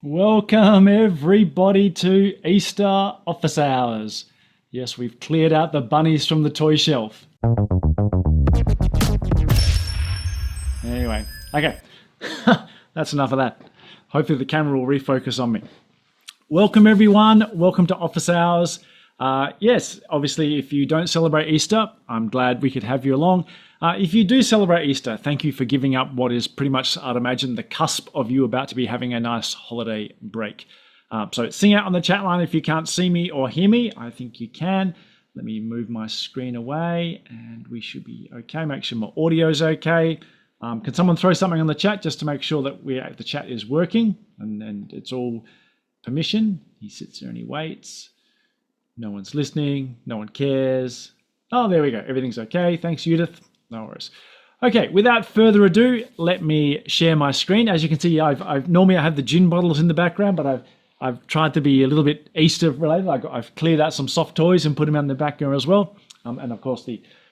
Welcome everybody to Easter office hours. Yes, we've cleared out the bunnies from the toy shelf. Anyway, okay, that's enough of that. Hopefully the camera will refocus on me. Welcome everyone, welcome to office hours. Yes, obviously if you don't celebrate Easter, I'm glad we could have you along. If you do celebrate Easter, thank you for giving up what is pretty much, I'd imagine, the cusp of you about to be having a nice holiday break. So sing out on the chat line if you can't see me or hear me. I think you can. Let me move my screen away and we should be okay. Make sure my audio is okay. Can someone throw something on the chat just to make sure that the chat is working and it's all permission? He sits there and he waits. No one's listening. No one cares. Oh, there we go. Everything's okay. Thanks, Judith. No worries. Okay, without further ado, let me share my screen. As you can see, normally I have the gin bottles in the background, but I've tried to be a little bit Easter related. I've cleared out some soft toys and put them in the background as well. And of course,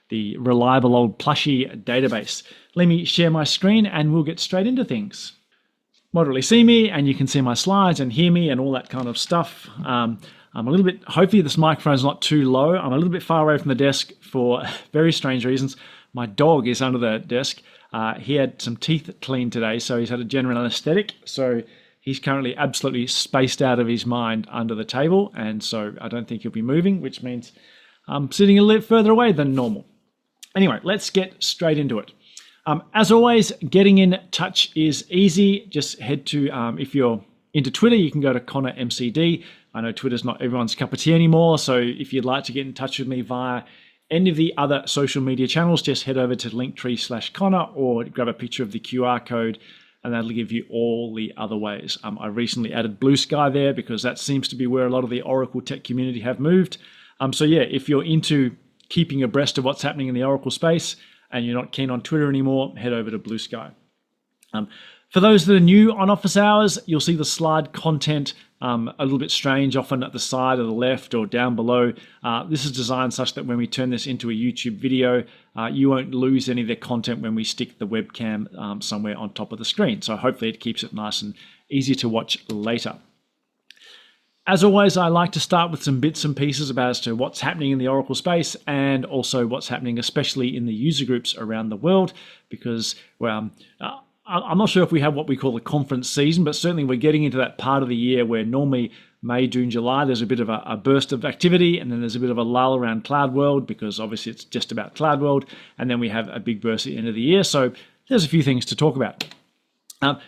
the reliable old plushy database. Let me share my screen and we'll get straight into things. Moderately see me and you can see my slides and hear me and all that kind of stuff. I'm a little bit, hopefully this microphone's not too low. I'm a little bit far away from the desk for very strange reasons. My dog is under the desk. He had some teeth cleaned today, so he's had a general anesthetic. So he's currently absolutely spaced out of his mind under the table. And so I don't think he'll be moving, which means I'm sitting a little further away than normal. Anyway, let's get straight into it. As always, getting in touch is easy. Just head to, if you're into Twitter, you can go to Connor MCD. I know Twitter's not everyone's cup of tea anymore. So if you'd like to get in touch with me via any of the other social media channels, just head over to linktree/Connor or grab a picture of the QR code and that'll give you all the other ways. I recently added Blue Sky there because that seems to be where a lot of the Oracle tech community have moved. So yeah, if you're into keeping abreast of what's happening in the Oracle space and you're not keen on Twitter anymore, head over to Blue Sky. For those that are new on office hours, you'll see the slide content a little bit strange, often at the side or the left or down below. This is designed such that when we turn this into a YouTube video, you won't lose any of the content when we stick the webcam somewhere on top of the screen. So hopefully it keeps it nice and easy to watch later. As always, I like to start with some bits and pieces about as to what's happening in the Oracle space and also what's happening especially in the user groups around the world because, well, I'm not sure if we have what we call a conference season, but certainly we're getting into that part of the year where normally May, June, July, there's a bit of a burst of activity and then there's a bit of a lull around Cloud World because obviously it's just about Cloud World and then we have a big burst at the end of the year. So there's a few things to talk about.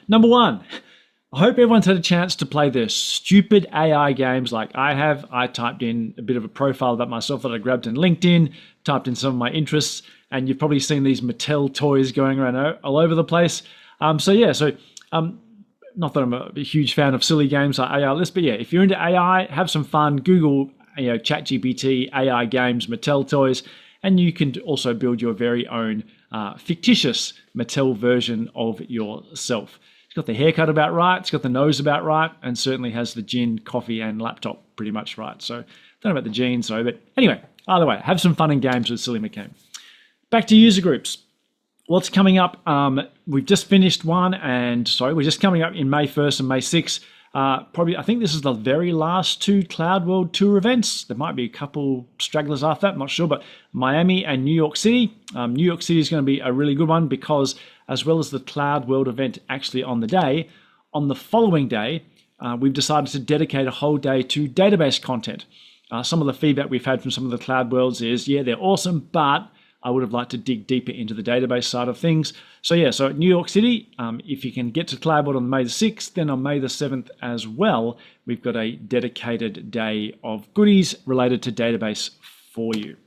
Number one, I hope everyone's had a chance to play the stupid AI games like I have. I typed in a bit of a profile about myself that I grabbed in LinkedIn, typed in some of my interests, and you've probably seen these Mattel toys going around all over the place. Not that I'm a huge fan of silly games like AI lists, but yeah, if you're into AI, have some fun. Google, ChatGPT, AI games, Mattel toys, and you can also build your very own fictitious Mattel version of yourself. It's got the haircut about right, it's got the nose about right, and certainly has the gin, coffee, and laptop pretty much right. So, don't know about the jeans though, but anyway, either way, have some fun and games with Silly McCain. Back to user groups. What's coming up? We've just finished one, we're just coming up in May 1st and May 6th. I think this is the very last two Cloud World Tour events. There might be a couple stragglers after that, I'm not sure, but Miami and New York City. New York City is going to be a really good one because as well as the Cloud World event actually on the day, on the following day, we've decided to dedicate a whole day to database content. Some of the feedback we've had from some of the Cloud Worlds is, yeah, they're awesome, but I would have liked to dig deeper into the database side of things. So at New York City, if you can get to Cloud World on May the 6th, then on May the 7th as well, we've got a dedicated day of goodies related to database for you.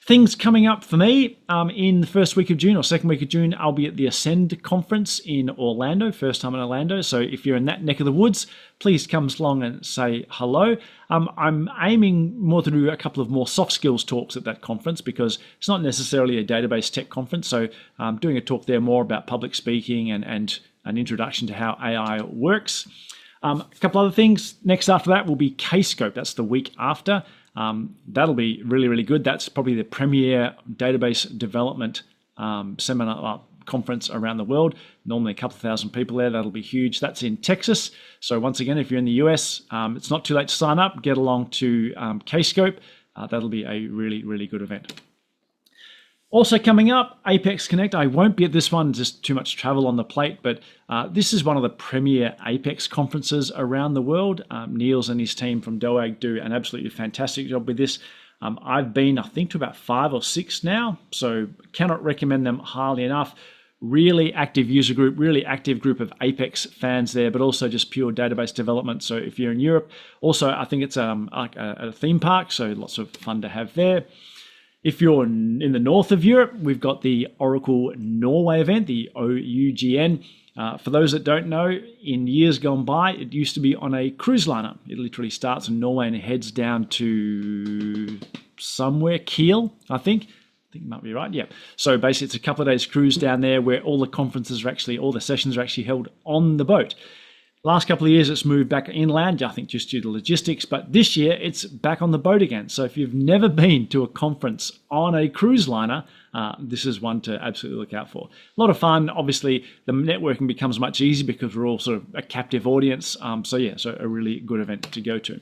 Things coming up for me in the first week of June or second week of June, I'll be at the Ascend conference in Orlando, first time in Orlando. So if you're in that neck of the woods, please come along and say hello. I'm aiming more to do a couple of more soft skills talks at that conference because it's not necessarily a database tech conference. So I'm doing a talk there more about public speaking and an introduction to how AI works. A couple other things. Next after that will be Kscope. That's the week after. That'll be really, really good. That's probably the premier database development seminar conference around the world. Normally a couple of thousand people there. That'll be huge. That's in Texas. So once again, if you're in the US, it's not too late to sign up. Get along to Kscope. That'll be a really, really good event. Also coming up, Apex Connect. I won't be at this one, just too much travel on the plate, but this is one of the premier Apex conferences around the world. Niels and his team from DOAG do an absolutely fantastic job with this. I've been, I think, to about 5 or 6 now, so cannot recommend them highly enough. Really active user group, really active group of Apex fans there, but also just pure database development. So if you're in Europe, also I think it's like a theme park, so lots of fun to have there. If you're in the north of Europe, we've got the Oracle Norway event, the OUGN. For those that don't know, in years gone by, it used to be on a cruise liner. It literally starts in Norway and heads down to somewhere, Kiel, I think it might be right, yeah. So basically it's a couple of days cruise down there where all the conferences are actually, all the sessions are actually held on the boat. Last couple of years, it's moved back inland, I think just due to logistics, but this year it's back on the boat again. So if you've never been to a conference on a cruise liner, this is one to absolutely look out for. A lot of fun. Obviously, the networking becomes much easier because we're all sort of a captive audience. So a really good event to go to.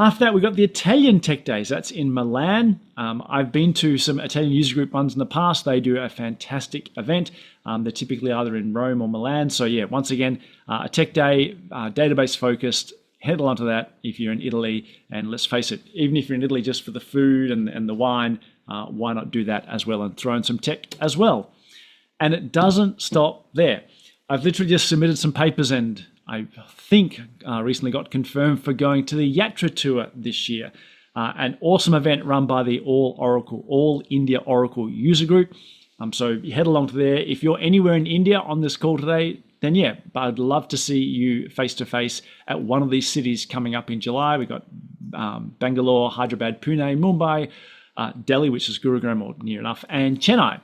After that, we've got the Italian Tech Days. That's in Milan. I've been to some Italian user group ones in the past. They do a fantastic event. They're typically either in Rome or Milan. So yeah, once again, a tech day, database focused. Head along to that if you're in Italy. And let's face it, even if you're in Italy just for the food and the wine, why not do that as well and throw in some tech as well? And it doesn't stop there. I've literally just submitted some papers and I think recently got confirmed for going to the Yatra tour this year. An awesome event run by the All India Oracle user group. So you head along to there. If you're anywhere in India on this call today, then yeah, but I'd love to see you face to face at one of these cities coming up in July. We've got Bangalore, Hyderabad, Pune, Mumbai, Delhi, which is Gurugram or near enough, and Chennai.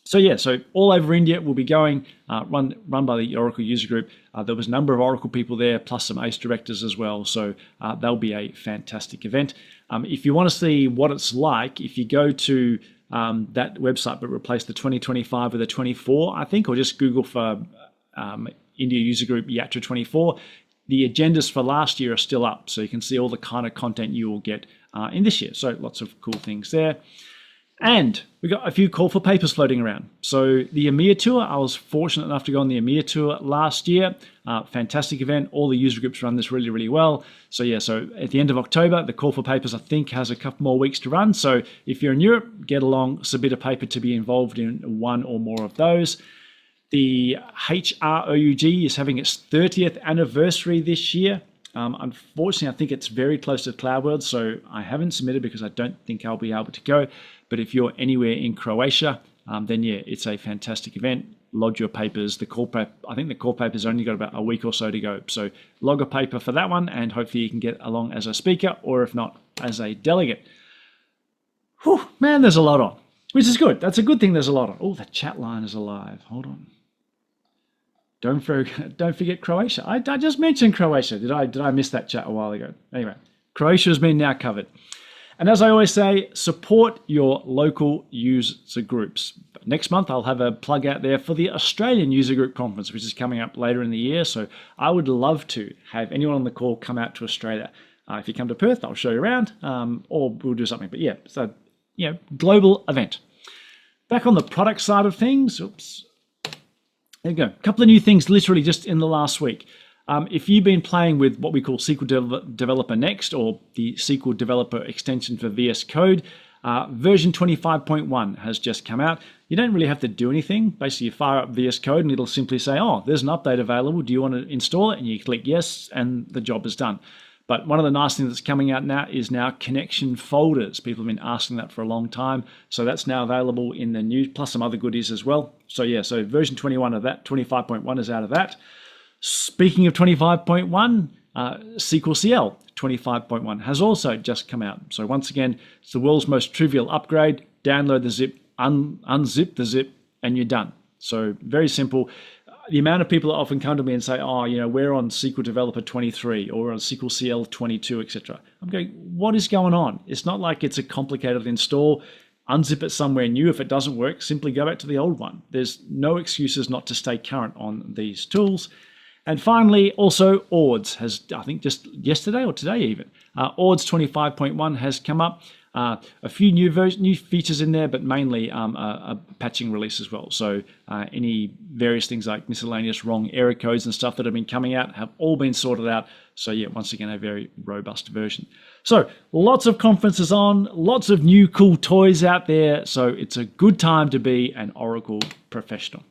So yeah, so all over India we'll be going, run by the Oracle user group. There was a number of Oracle people there, plus some ACE directors as well. So that'll be a fantastic event. If you want to see what it's like, if you go to that website but replace the 2025 with the 24, I think, or just Google for India user group Yatra 24, the agendas for last year are still up. So you can see all the kind of content you will get in this year. So lots of cool things there. And we got a few call for papers floating around. So the EMEA tour, I was fortunate enough to go on the EMEA tour last year. Fantastic event. All the user groups run this really, really well. So yeah, so at the end of October, the call for papers, I think, has a couple more weeks to run. So if you're in Europe, get along, submit a paper to be involved in one or more of those. The HROUG is having its 30th anniversary this year. Unfortunately, I think it's very close to CloudWorld, so I haven't submitted because I don't think I'll be able to go. But if you're anywhere in Croatia, then yeah, it's a fantastic event. Lodge your papers. I think the call paper's only got about a week or so to go. So log a paper for that one, and hopefully you can get along as a speaker, or if not, as a delegate. Whew, man, there's a lot on, which is good. That's a good thing there's a lot on. Oh, the chat line is alive. Hold on. Don't forget Croatia. I just mentioned Croatia. Did I miss that chat a while ago? Anyway, Croatia has been now covered. And as I always say, support your local user groups. Next month, I'll have a plug out there for the Australian User Group Conference, which is coming up later in the year. So I would love to have anyone on the call come out to Australia. If you come to Perth, I'll show you around, or we'll do something. But yeah, so, global event. Back on the product side of things, oops. There you go. A couple of new things literally just in the last week. If you've been playing with what we call SQL Developer Next, or the SQL Developer extension for VS Code, version 25.1 has just come out. You don't really have to do anything. Basically, you fire up VS Code and it'll simply say, oh, there's an update available. Do you want to install it? And you click yes, and the job is done. But one of the nice things that's coming out now is connection folders. People have been asking that for a long time. So that's now available in the news, plus some other goodies as well. So yeah, so version 21 of that, 25.1 is out of that. Speaking of 25.1, SQL 25.1 has also just come out. So once again, it's the world's most trivial upgrade. Download the zip, unzip the zip, and you're done. So very simple. The amount of people that often come to me and say, oh, we're on SQL Developer 23 or on SQL CL 22, etc. I'm going, what is going on? It's not like it's a complicated install. unzip it somewhere new. If it doesn't work, simply go back to the old one. There's no excuses not to stay current on these tools. And finally, also ORDS has, I think just yesterday or today even, ORDS 25.1 has come up. A few new features in there, but mainly a patching release as well. So any various things like miscellaneous wrong error codes and stuff that have been coming out have all been sorted out. So yeah, once again, a very robust version. So lots of conferences on, lots of new cool toys out there. So it's a good time to be an Oracle professional.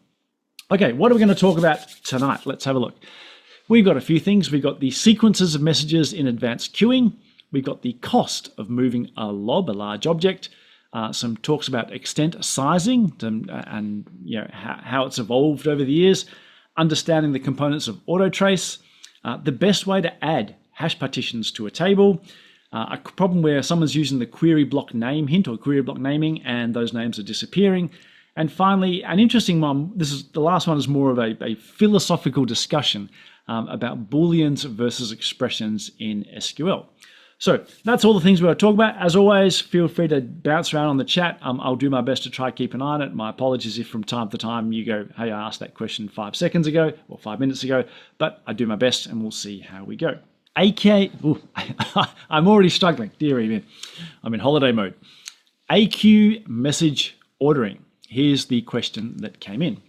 Okay, what are we going to talk about tonight? Let's have a look. We've got a few things. We've got the sequences of messages in advanced queuing. We've got the cost of moving a lob, a large object. Some talks about extent sizing and how it's evolved over the years. Understanding the components of autotrace. The best way to add hash partitions to a table. A problem where someone's using the query block name hint or query block naming and those names are disappearing. And finally, an interesting one, the last one is more of a philosophical discussion about booleans versus expressions in SQL. So that's all the things we're going to talk about. As always, feel free to bounce around on the chat. I'll do my best to try to keep an eye on it. My apologies if from time to time you go, hey, I asked that question 5 seconds ago or 5 minutes ago, but I do my best and we'll see how we go. I'm already struggling. Dear me, I'm in holiday mode. AQ message ordering. Here's the question that came in.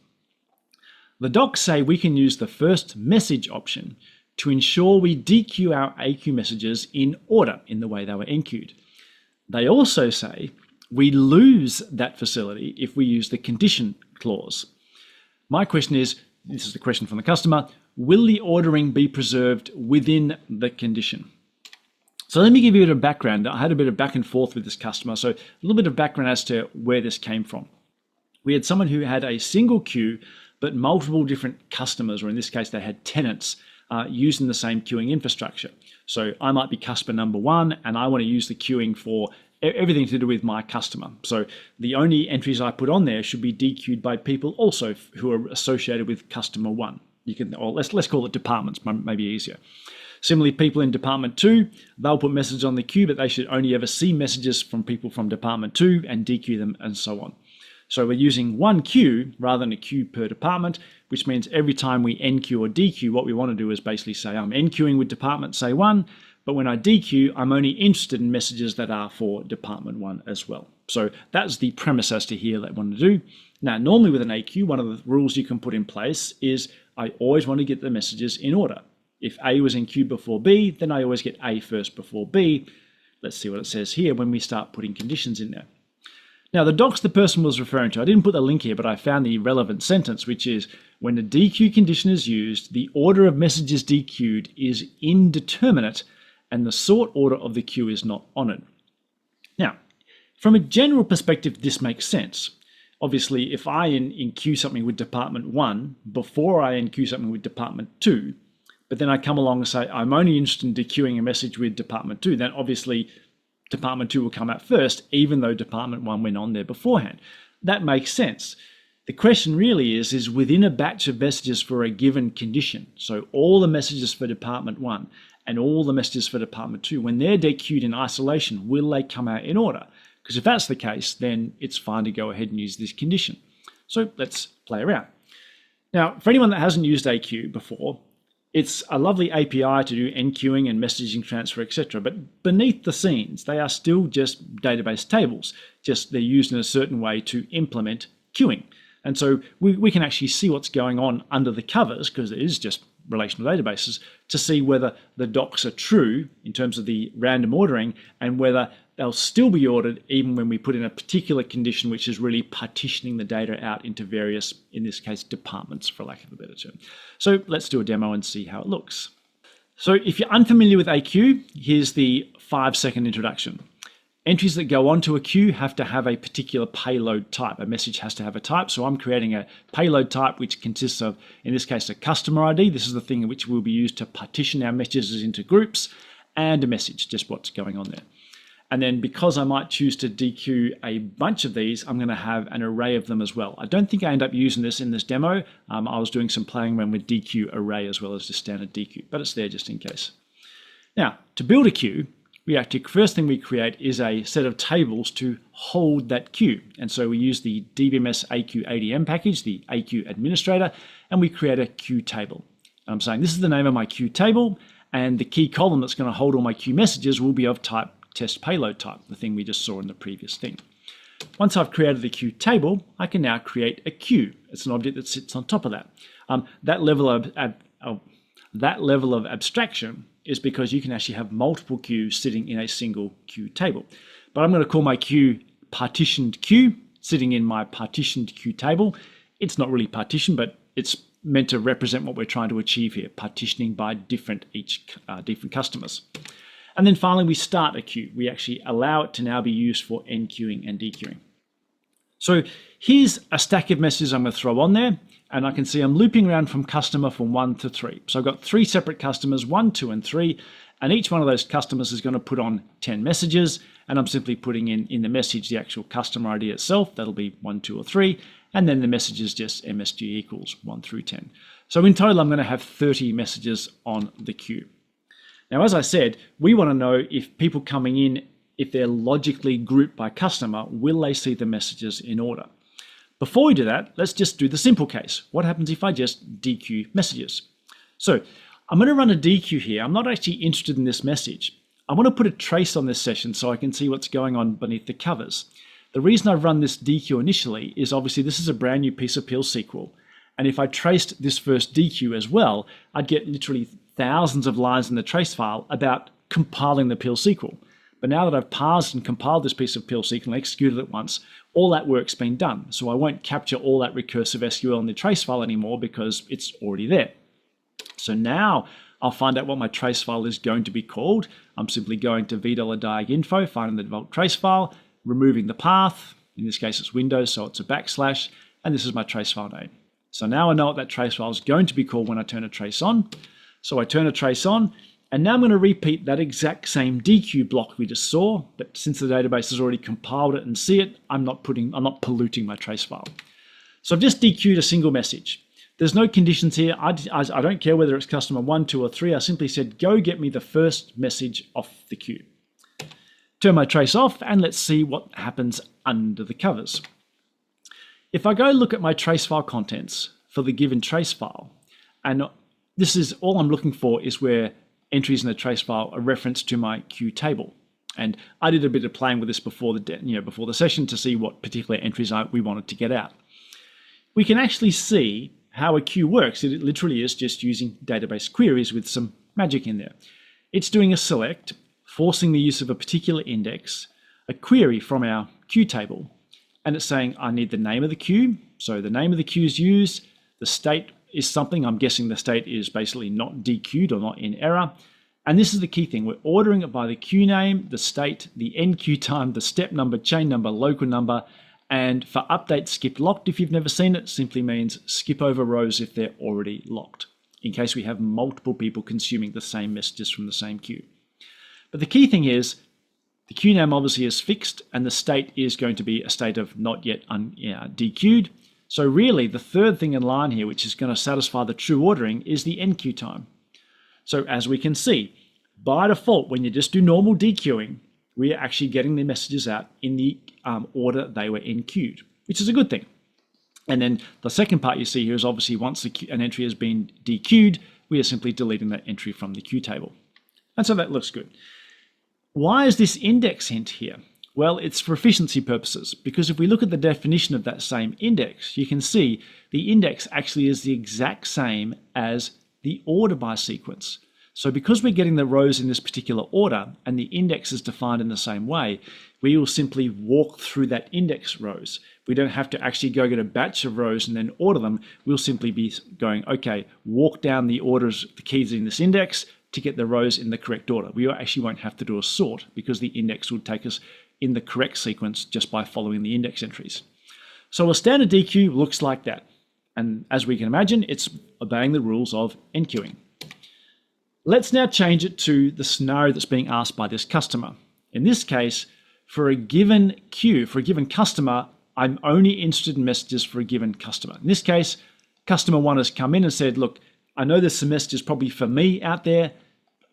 The docs say we can use the first message option to ensure we dequeue our AQ messages in order in the way they were enqueued. They also say we lose that facility if we use the condition clause. My question is, this is the question from the customer, will the ordering be preserved within the condition? So let me give you a bit of background. I had a bit of back and forth with this customer, so a little bit of background as to where this came from. We had someone who had a single queue, but multiple different customers, or in this case, they had tenants using the same queuing infrastructure. So I might be customer number one, and I want to use the queuing for everything to do with my customer. So the only entries I put on there should be dequeued by people also who are associated with customer one. You can, or let's call it departments, maybe easier. Similarly, people in department 2, they'll put messages on the queue, but they should only ever see messages from people from department 2 and dequeue them and so on. So we're using one queue rather than a queue per department, which means every time we enqueue or dequeue, what we want to do is basically say I'm enqueuing with department, say 1, but when I dequeue, I'm only interested in messages that are for department 1 as well. So that's the premise as to here that I want to do. Now, normally with an AQ, one of the rules you can put in place is I always want to get the messages in order. If A was in queue before B, then I always get A first before B. Let's see what it says here when we start putting conditions in there. Now, the docs the person was referring to, I didn't put the link here, but I found the relevant sentence, which is, when the dequeue condition is used, the order of messages dequeued is indeterminate and the sort order of the queue is not honored. Now, from a general perspective, this makes sense. Obviously, if I enqueue something with department 1 before I enqueue something with department 2, but then I come along and say, I'm only interested in dequeuing a message with department 2, then obviously department 2 will come out first, even though department 1 went on there beforehand. That makes sense. The question really is within a batch of messages for a given condition, so all the messages for department 1 and all the messages for department 2, when they're dequeued in isolation, will they come out in order? Because if that's the case, then it's fine to go ahead and use this condition. So let's play around. Now, for anyone that hasn't used AQ before, it's a lovely API to do enqueuing and messaging transfer, etc. But beneath the scenes, they are still just database tables. Just they're used in a certain way to implement queuing. And so we can actually see what's going on under the covers, because it is just relational databases, to see whether the docs are true in terms of the random ordering and whether they'll still be ordered even when we put in a particular condition, which is really partitioning the data out into various, in this case, departments, for lack of a better term. So let's do a demo and see how it looks. So if you're unfamiliar with AQ, here's the 5-second introduction. Entries that go onto a queue have to have a particular payload type. A message has to have a type. So I'm creating a payload type which consists of, in this case, a customer ID. This is the thing which will be used to partition our messages into groups, and a message, just what's going on there. And then because I might choose to dequeue a bunch of these, I'm going to have an array of them as well. I don't think I end up using this in this demo. I was doing some playing around with dequeue array as well as just standard dequeue, but it's there just in case. Now, to build a queue, we actually, first thing we create is a set of tables to hold that queue. And so we use the DBMS AQ ADM package, the AQ administrator, and we create a queue table. And I'm saying this is the name of my queue table, and the key column that's going to hold all my queue messages will be of type test payload type, the thing we just saw in the previous thing. Once I've created the queue table, I can now create a queue. It's an object that sits on top of that. That level of abstraction is because you can actually have multiple queues sitting in a single queue table. But I'm going to call my queue partitioned queue, sitting in my partitioned queue table. It's not really partitioned, but it's meant to represent what we're trying to achieve here, partitioning by different customers. And then finally, we start a queue. We actually allow it to now be used for enqueuing and dequeuing. So here's a stack of messages I'm going to throw on there, and I can see I'm looping around from customer from 1 to 3. So I've got 3 separate customers, 1, 2, and 3, and each one of those customers is going to put on 10 messages, and I'm simply putting in the message the actual customer ID itself. That'll be 1, 2, or 3, and then the message is just MSG equals 1 through 10. So in total, I'm going to have 30 messages on the queue. Now, as I said, we want to know if people coming in, if they're logically grouped by customer, will they see the messages in order? Before we do that, let's just do the simple case. What happens if I just dequeue messages? So I'm going to run a dequeue here. I'm not actually interested in this message. I want to put a trace on this session so I can see what's going on beneath the covers. The reason I've run this dequeue initially is obviously this is a brand new piece of PL SQL. And if I traced this first dequeue as well, I'd get literally thousands of lines in the trace file about compiling the PL SQL. But now that I've parsed and compiled this piece of PL SQL and executed it once, all that work's been done. So I won't capture all that recursive SQL in the trace file anymore because it's already there. So now I'll find out what my trace file is going to be called. I'm simply going to $diag_info, finding the default trace file, removing the path. In this case, it's Windows, so it's a \, and this is my trace file name. So now I know what that trace file is going to be called when I turn a trace on. So I turn a trace on, and now I'm going to repeat that exact same dequeue block we just saw, but since the database has already compiled it and see it, I'm not polluting my trace file. So I've just dequeued a single message. There's no conditions here. I don't care whether it's customer 1, 2, or 3. I simply said, go get me the first message off the queue. Turn my trace off, and let's see what happens under the covers. If I go look at my trace file contents for the given trace file, and this is all I'm looking for is where entries in the trace file are referenced to my queue table. And I did a bit of playing with this before the session to see what particular entries we wanted to get out. We can actually see how a queue works. It literally is just using database queries with some magic in there. It's doing a select, forcing the use of a particular index, a query from our queue table, and it's saying I need the name of the queue. So the name of the queue is used, the state is something. I'm guessing the state is basically not dequeued or not in error. And this is the key thing. We're ordering it by the queue name, the state, the end queue time, the step number, chain number, local number. And for update skip locked, if you've never seen it, simply means skip over rows if they're already locked, in case we have multiple people consuming the same messages from the same queue. But the key thing is the queue name obviously is fixed, and the state is going to be a state of not yet dequeued. So really, the third thing in line here, which is going to satisfy the true ordering, is the end queue time. So as we can see, by default, when you just do normal dequeuing, we are actually getting the messages out in the order they were enqueued, which is a good thing. And then the second part you see here is obviously once an entry has been dequeued, we are simply deleting that entry from the queue table. And so that looks good. Why is this index hint here? Well, it's for efficiency purposes, because if we look at the definition of that same index, you can see the index actually is the exact same as the order by sequence. So because we're getting the rows in this particular order and the index is defined in the same way, we will simply walk through that index rows. We don't have to actually go get a batch of rows and then order them. We'll simply be going, okay, walk down the orders, the keys in this index to get the rows in the correct order. We actually won't have to do a sort because the index will take us in the correct sequence just by following the index entries. So a standard dequeue looks like that. And as we can imagine, it's obeying the rules of enqueuing. Let's now change it to the scenario that's being asked by this customer. In this case, for a given queue, for a given customer, I'm only interested in messages for a given customer. In this case, customer 1 has come in and said, look, I know there's some messages probably for me out there.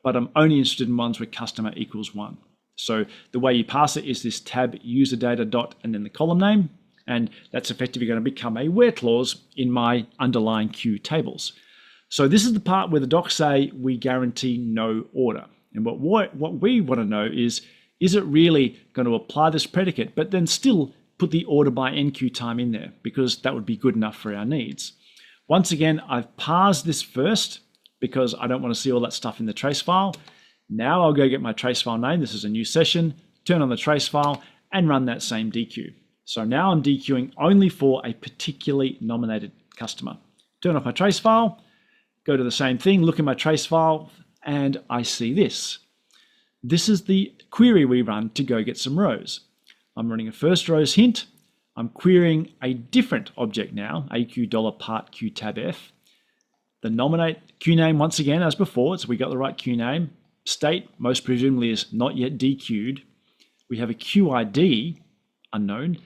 but I'm only interested in ones where customer equals 1. So the way you pass it is this tab user data dot and then the column name, and that's effectively going to become a where clause in my underlying queue tables. So this is the part where the docs say we guarantee no order. And what we want to know is it really going to apply this predicate, but then still put the order by enqueue time in there, because that would be good enough for our needs. Once again, I've parsed this first because I don't want to see all that stuff in the trace file. Now I'll go get my trace file name. This is a new session, turn on the trace file and run that same dequeue. So now I'm dequeuing only for a particularly nominated customer. Turn off my trace file, go to the same thing, look in my trace file, and I see this. This is the query we run to go get some rows. I'm running a first rows hint. I'm querying a different object now, AQ $part Q tab F. The nominate queue name once again as before, so we got the right queue name. State most presumably is not yet dequeued. We have a queue ID unknown,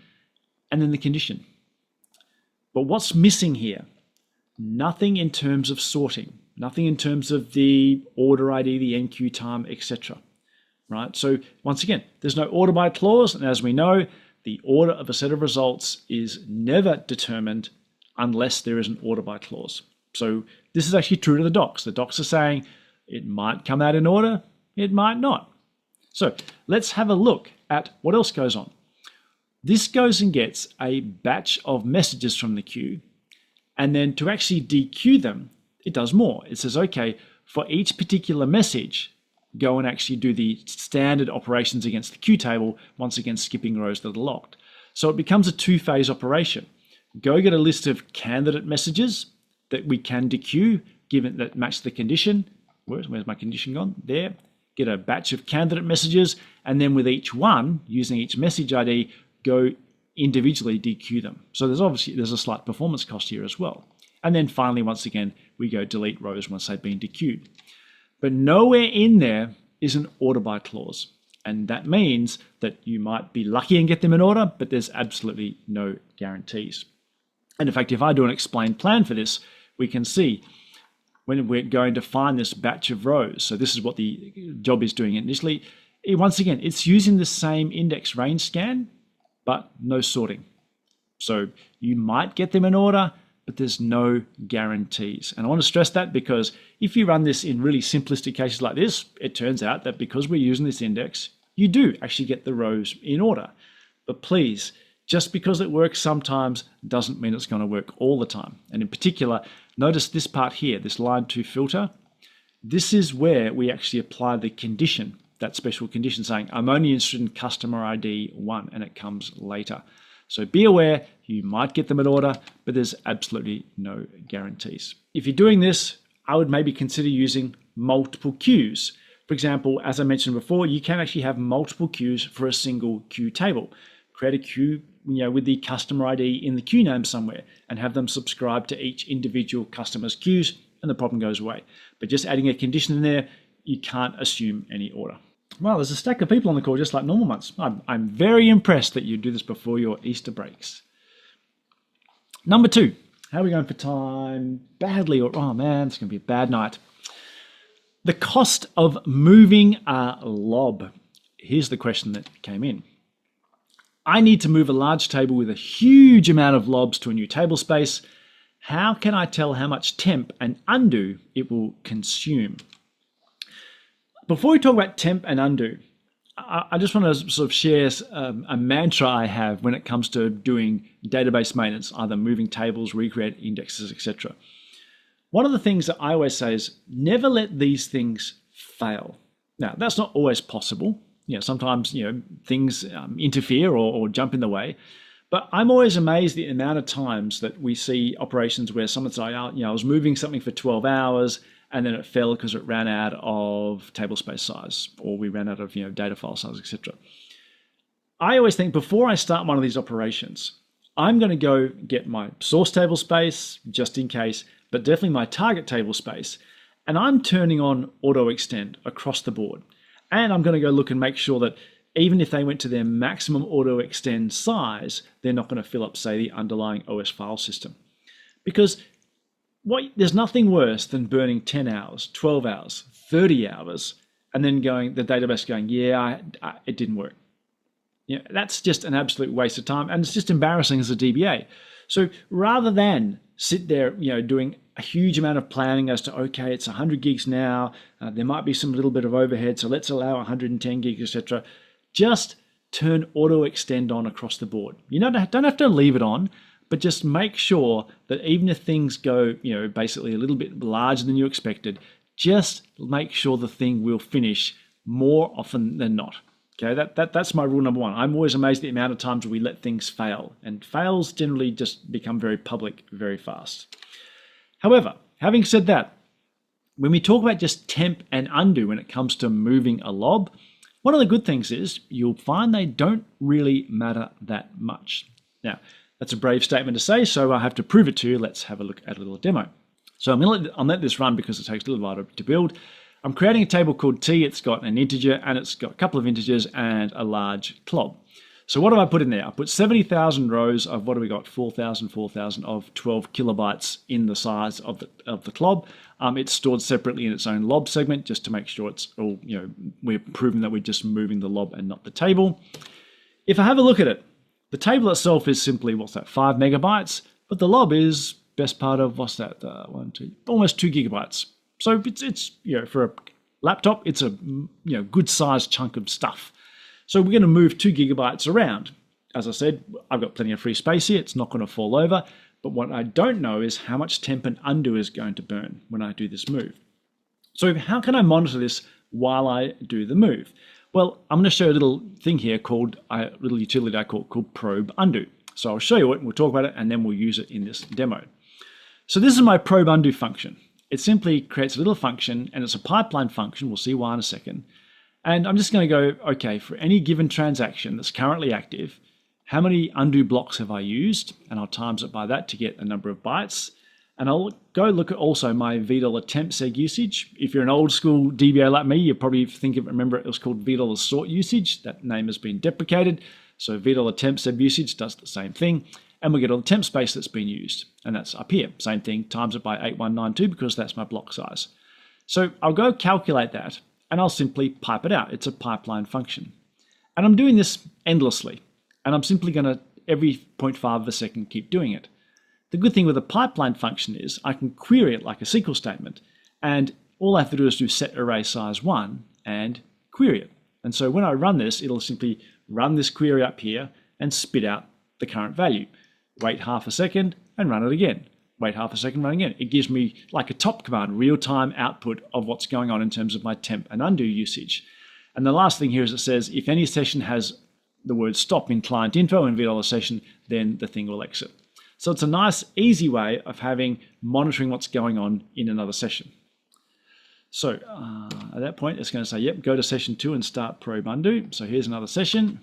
and then the condition. But what's missing here? Nothing in terms of sorting, nothing in terms of the order ID, the enqueue time, etc. Right? So once again, there's no order by clause, and as we know, the order of a set of results is never determined unless there is an order by clause. So this is actually true to the docs. The docs are saying it might come out in order, it might not. So let's have a look at what else goes on. This goes and gets a batch of messages from the queue, and then to actually dequeue them, it does more. It says, okay, for each particular message, go and actually do the standard operations against the queue table, once again skipping rows that are locked. So it becomes a two-phase operation. Go get a list of candidate messages that we can dequeue, given that match the condition. Where's my condition gone? There. Get a batch of candidate messages, and then with each one, using each message ID, go individually dequeue them. So there's a slight performance cost here as well. And then finally, once again, we go delete rows once they've been dequeued. But nowhere in there is an order by clause. And that means that you might be lucky and get them in order, but there's absolutely no guarantees. And in fact, if I do an explained plan for this, we can see when we're going to find this batch of rows. So this is what the job is doing initially. Once again, it's using the same index range scan, but no sorting. So you might get them in order, but there's no guarantees. And I want to stress that because if you run this in really simplistic cases like this, it turns out that because we're using this index, you do actually get the rows in order. But please, just because it works sometimes doesn't mean it's going to work all the time. And in particular, notice this part here, this line 2 filter. This is where we actually apply the condition, that special condition saying, I'm only interested in customer ID 1, and it comes later. So be aware, you might get them in order, but there's absolutely no guarantees. If you're doing this, I would maybe consider using multiple queues. For example, as I mentioned before, you can actually have multiple queues for a single queue table. Create a queue with the customer ID in the queue name somewhere and have them subscribe to each individual customer's queues, and the problem goes away. But just adding a condition in there, you can't assume any order. Well, there's a stack of people on the call just like normal months. I'm very impressed that you do this before your Easter breaks. Number 2, how are we going for time? Badly, or oh man, it's going to be a bad night. The cost of moving a lob. Here's the question that came in. I need to move a large table with a huge amount of lobs to a new table space. How can I tell how much temp and undo it will consume? Before we talk about temp and undo, I just want to sort of share a mantra I have when it comes to doing database maintenance, either moving tables, recreate indexes, etc. One of the things that I always say is never let these things fail. Now, that's not always possible. Sometimes things interfere or jump in the way. But I'm always amazed at the amount of times that we see operations where someone's like, I was moving something for 12 hours and then it fell because it ran out of tablespace size, or we ran out of data file size, etc. I always think before I start one of these operations, I'm going to go get my source table space just in case, but definitely my target table space, and I'm turning on auto extend across the board. And I'm going to go look and make sure that even if they went to their maximum auto extend size, they're not going to fill up, say, the underlying OS file system. Because There's nothing worse than burning 10 hours, 12 hours, 30 hours, and then the database going, yeah, it didn't work. That's just an absolute waste of time, and it's just embarrassing as a DBA. So rather than sit there, doing a huge amount of planning as to, okay, it's 100 gigs now, there might be some little bit of overhead, so let's allow 110 gigs, etc. Just turn auto extend on across the board. You don't have to leave it on, but just make sure that even if things go, basically a little bit larger than you expected, just make sure the thing will finish more often than not. Okay, that's my rule number one. I'm always amazed at the amount of times we let things fail, and fails generally just become very public very fast. However, having said that, when we talk about just temp and undo when it comes to moving a lob, one of the good things is you'll find they don't really matter that much. Now, that's a brave statement to say, so I have to prove it to you. Let's have a look at a little demo. So I'll let this run because it takes a little while to build. I'm creating a table called T. It's got an integer, and it's got a couple of integers and a large clob. So what have I put in there? I put 70,000 rows of, what do we got? 4,000 of 12 kilobytes in the size of the clob. It's stored separately in its own lob segment just to make sure it's all, we're proving that we're just moving the lob and not the table. If I have a look at it, the table itself is simply, 5 megabytes, but the lob is best part of, almost 2 gigabytes. So it's for a laptop, it's a good sized chunk of stuff. So we're going to move 2 gigabytes around. As I said, I've got plenty of free space here. It's not going to fall over. But what I don't know is how much temp and undo is going to burn when I do this move. So how can I monitor this while I do the move? Well, I'm going to show you a little thing here called a little utility I called probe undo. So I'll show you it, and we'll talk about it, and then we'll use it in this demo. So this is my probe undo function. It simply creates a little function, and it's a pipeline function. We'll see why in a second. And I'm just going to go, okay, for any given transaction that's currently active, how many undo blocks have I used? And I'll times it by that to get a number of bytes. And I'll go look at also my $V temp seg usage. If you're an old school DBA like me, you probably remember it was called $V sort usage. That name has been deprecated. So $V temp seg usage does the same thing. And we get all the temp space that's been used. And that's up here. Same thing, times it by 8192 because that's my block size. So I'll go calculate that, and I'll simply pipe it out. It's a pipeline function. And I'm doing this endlessly. And I'm simply going to, every 0.5 of a second, keep doing it. The good thing with a pipeline function is I can query it like a SQL statement. And all I have to do is do set array size 1 and query it. And so when I run this, it'll simply run this query up here and spit out the current value. Wait half a second and run it again. Wait half a second, run again. It gives me like a top command, real-time output of what's going on in terms of my temp and undo usage. And the last thing here is it says, if any session has the word stop in client info in $V session, then the thing will exit. So it's a nice, easy way of monitoring what's going on in another session. So at that point, it's going to say, yep, go to session 2 and start probe undo. So here's another session.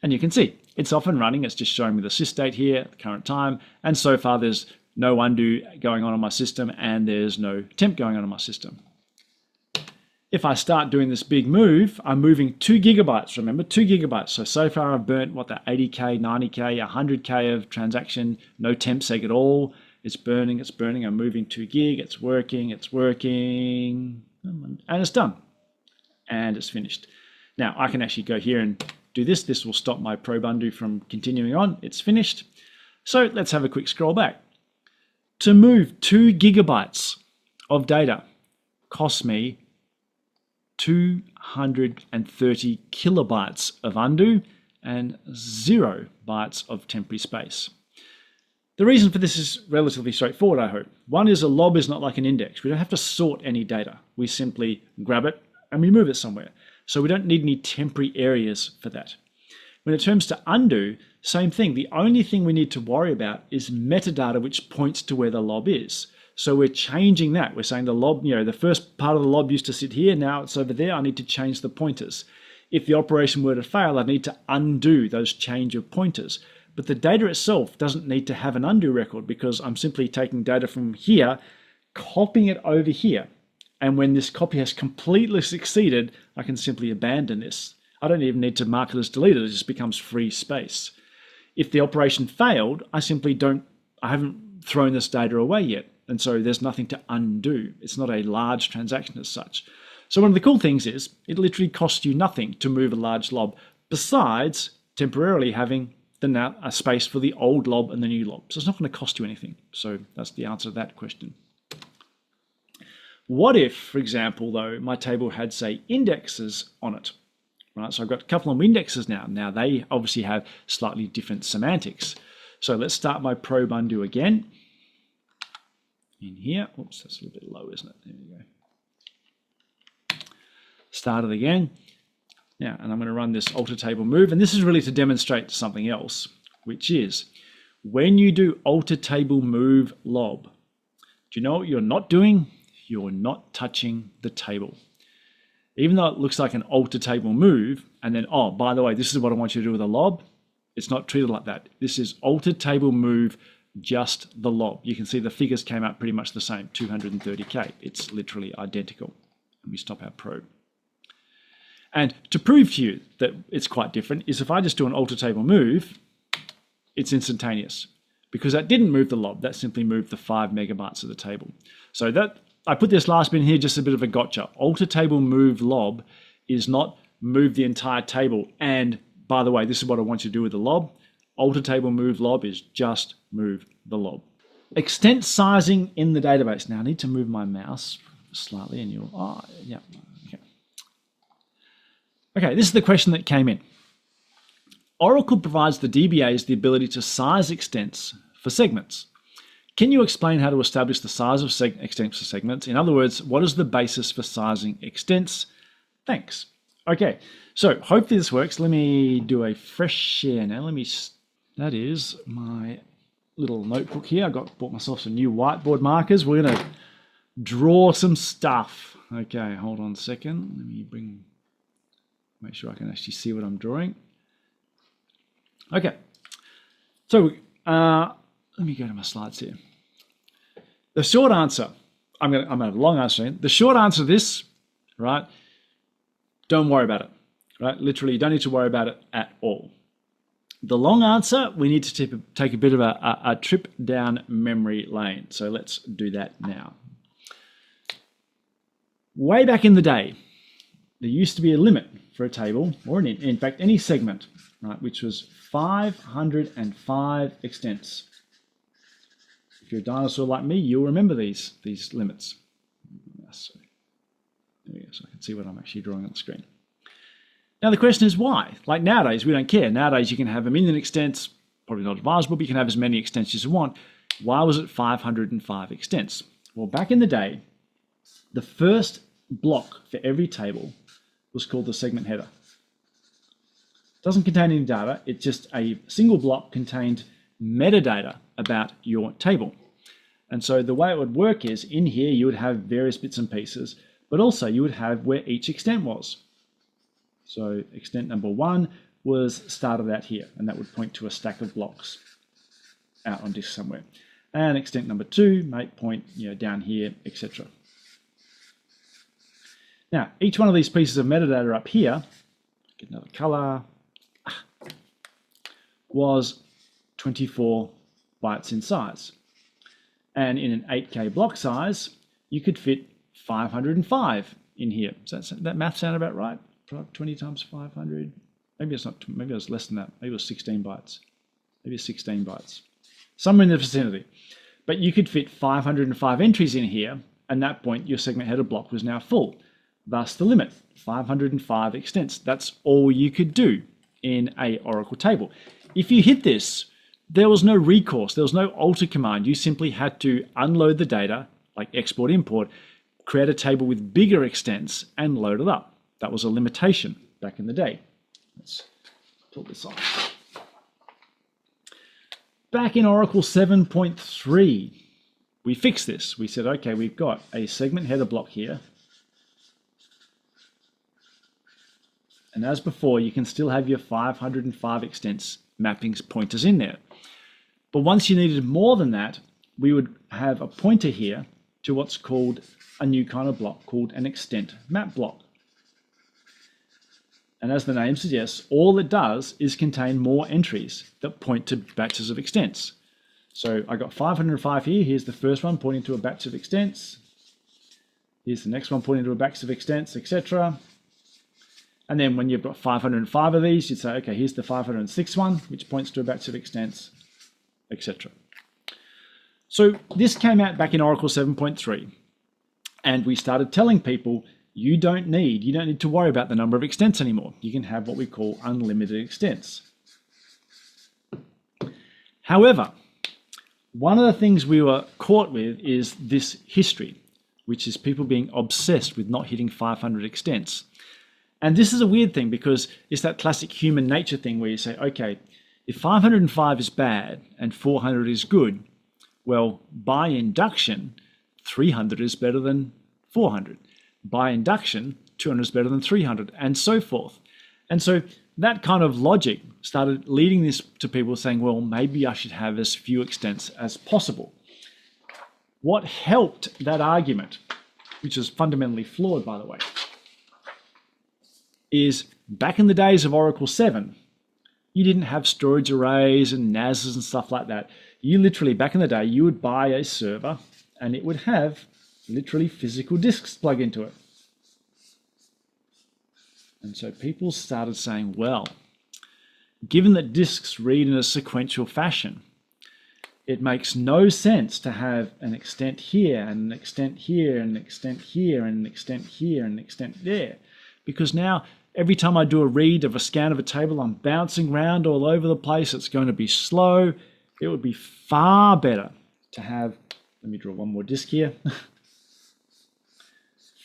And you can see it's off and running. It's just showing me the sys date here, the current time. And so far, there's no undo going on my system, and there's no temp going on in my system. If I start doing this big move, I'm moving 2 gigabytes. Remember, 2 gigabytes. So far, I've burnt, 80K, 90K, 100K of transaction, no temp seg at all. It's burning, it's burning. I'm moving 2 gig. It's working, and it's done. And it's finished. Now, I can actually go here and do this. This will stop my probe undo from continuing on. It's finished. So let's have a quick scroll back. To move 2 gigabytes of data costs me 230 kilobytes of undo and 0 bytes of temporary space. The reason for this is relatively straightforward, I hope. One is a lob is not like an index. We don't have to sort any data. We simply grab it and we move it somewhere. So we don't need any temporary areas for that. When it comes to undo, same thing. The only thing we need to worry about is metadata which points to where the lob is. So we're changing that. We're saying the lob, the first part of the lob used to sit here, now it's over there. I need to change the pointers. If the operation were to fail, I need to undo those change of pointers. But the data itself doesn't need to have an undo record because I'm simply taking data from here, copying it over here. And when this copy has completely succeeded, I can simply abandon this. I don't even need to mark it as deleted. It just becomes free space. If the operation failed, I haven't thrown this data away yet. And so there's nothing to undo. It's not a large transaction as such. So one of the cool things is it literally costs you nothing to move a large lob besides temporarily having a space for the old lob and the new lob. So it's not going to cost you anything. So that's the answer to that question. What if, for example, though, my table had, say, indexes on it? Right, so I've got a couple of indexes now. Now they obviously have slightly different semantics. So let's start my probe undo again. In here, oops, that's a little bit low, isn't it? There we go. Start it again. Now, and I'm going to run this alter table move, and this is really to demonstrate something else, which is when you do alter table move lob, do you know what you're not doing? You're not touching the table. Even though it looks like an alter table move, and then, oh, by the way, this is what I want you to do with a lob, it's not treated like that. This is alter table move just the lob. You can see the figures came out pretty much the same, 230K. It's literally identical. And we stop our probe. And to prove to you that it's quite different is if I just do an alter table move, it's instantaneous. Because that didn't move the lob, that simply moved the 5 megabytes of the table. So that I put this last bit in here just a bit of a gotcha. Alter table move lob is not move the entire table. And by the way, this is what I want you to do with the lob. Alter table move lob is just move the lob. Extent sizing in the database. Now I need to move my mouse slightly and you'll, yeah, okay. Okay, this is the question that came in. Oracle provides the DBAs the ability to size extents for segments. Can you explain how to establish the size of extents for segments? In other words, what is the basis for sizing extents? Thanks. Okay, so hopefully this works. Let me do a fresh share now. That is my little notebook here. I bought myself some new whiteboard markers. We're going to draw some stuff. Okay, hold on a second. Let me make sure I can actually see what I'm drawing. Okay, so let me go to my slides here. The short answer, I'm going to have a long answer. The short answer to this, right, don't worry about it, right? Literally, you don't need to worry about it at all. The long answer, we need to take a bit of a trip down memory lane. So let's do that now. Way back in the day, there used to be a limit for a table, or in fact any segment, right, which was 505 extents. If you're a dinosaur like me, you'll remember these limits. So, there we go, so I can see what I'm actually drawing on the screen. Now the question is why? Like nowadays, we don't care. Nowadays you can have 1 million extents, probably not advisable, but you can have as many extents as you want. Why was it 505 extents? Well, back in the day, the first block for every table was called the segment header. It doesn't contain any data, it's just a single block contained metadata about your table. And so the way it would work is in here you would have various bits and pieces, but also you would have where each extent was. So extent number 1 was started out here, and that would point to a stack of blocks out on disk somewhere. And extent number 2 might point, down here, etc. Now, each one of these pieces of metadata up here, get another color, was 24 bytes in size. And in an 8K block size, you could fit 505 in here. Does that math sound about right? 20 times 500. Maybe it's not. Maybe it was less than that. Maybe it was 16 bytes. Maybe it's 16 bytes. Somewhere in the vicinity. But you could fit 505 entries in here, and at that point, your segment header block was now full. Thus the limit, 505 extents. That's all you could do in a Oracle table. If you hit this, there was no recourse. There was no alter command. You simply had to unload the data, like export, import, create a table with bigger extents, and load it up. That was a limitation back in the day. Let's pull this off. Back in Oracle 7.3, we fixed this. We said, okay, we've got a segment header block here. And as before, you can still have your 505 extents mappings pointers in there. But once you needed more than that, we would have a pointer here to what's called a new kind of block called an extent map block. And as the name suggests, all it does is contain more entries that point to batches of extents. So I got 505 here. Here's the first one pointing to a batch of extents. Here's the next one pointing to a batch of extents, etc. And then when you've got 505 of these, you'd say, okay, here's the 506 one, which points to a batch of extents, etc. So this came out back in Oracle 7.3. And we started telling people, you don't need to worry about the number of extents anymore. You can have what we call unlimited extents. However, one of the things we were caught with is this history, which is people being obsessed with not hitting 500 extents. And this is a weird thing because it's that classic human nature thing where you say, okay, if 505 is bad and 400 is good, well, by induction, 300 is better than 400. By induction, 200 is better than 300, and so forth. And so that kind of logic started leading this to people saying, well, maybe I should have as few extents as possible. What helped that argument, which is fundamentally flawed, by the way, is back in the days of Oracle 7, you didn't have storage arrays and NASs and stuff like that. You literally, back in the day, you would buy a server and it would have literally physical disks plug into it. And so people started saying, well, given that disks read in a sequential fashion, it makes no sense to have an extent here and an extent here and an extent here and an extent here and an extent there. Because now every time I do a read of a scan of a table, I'm bouncing around all over the place. It's going to be slow. It would be far better to have, let me draw one more disk here.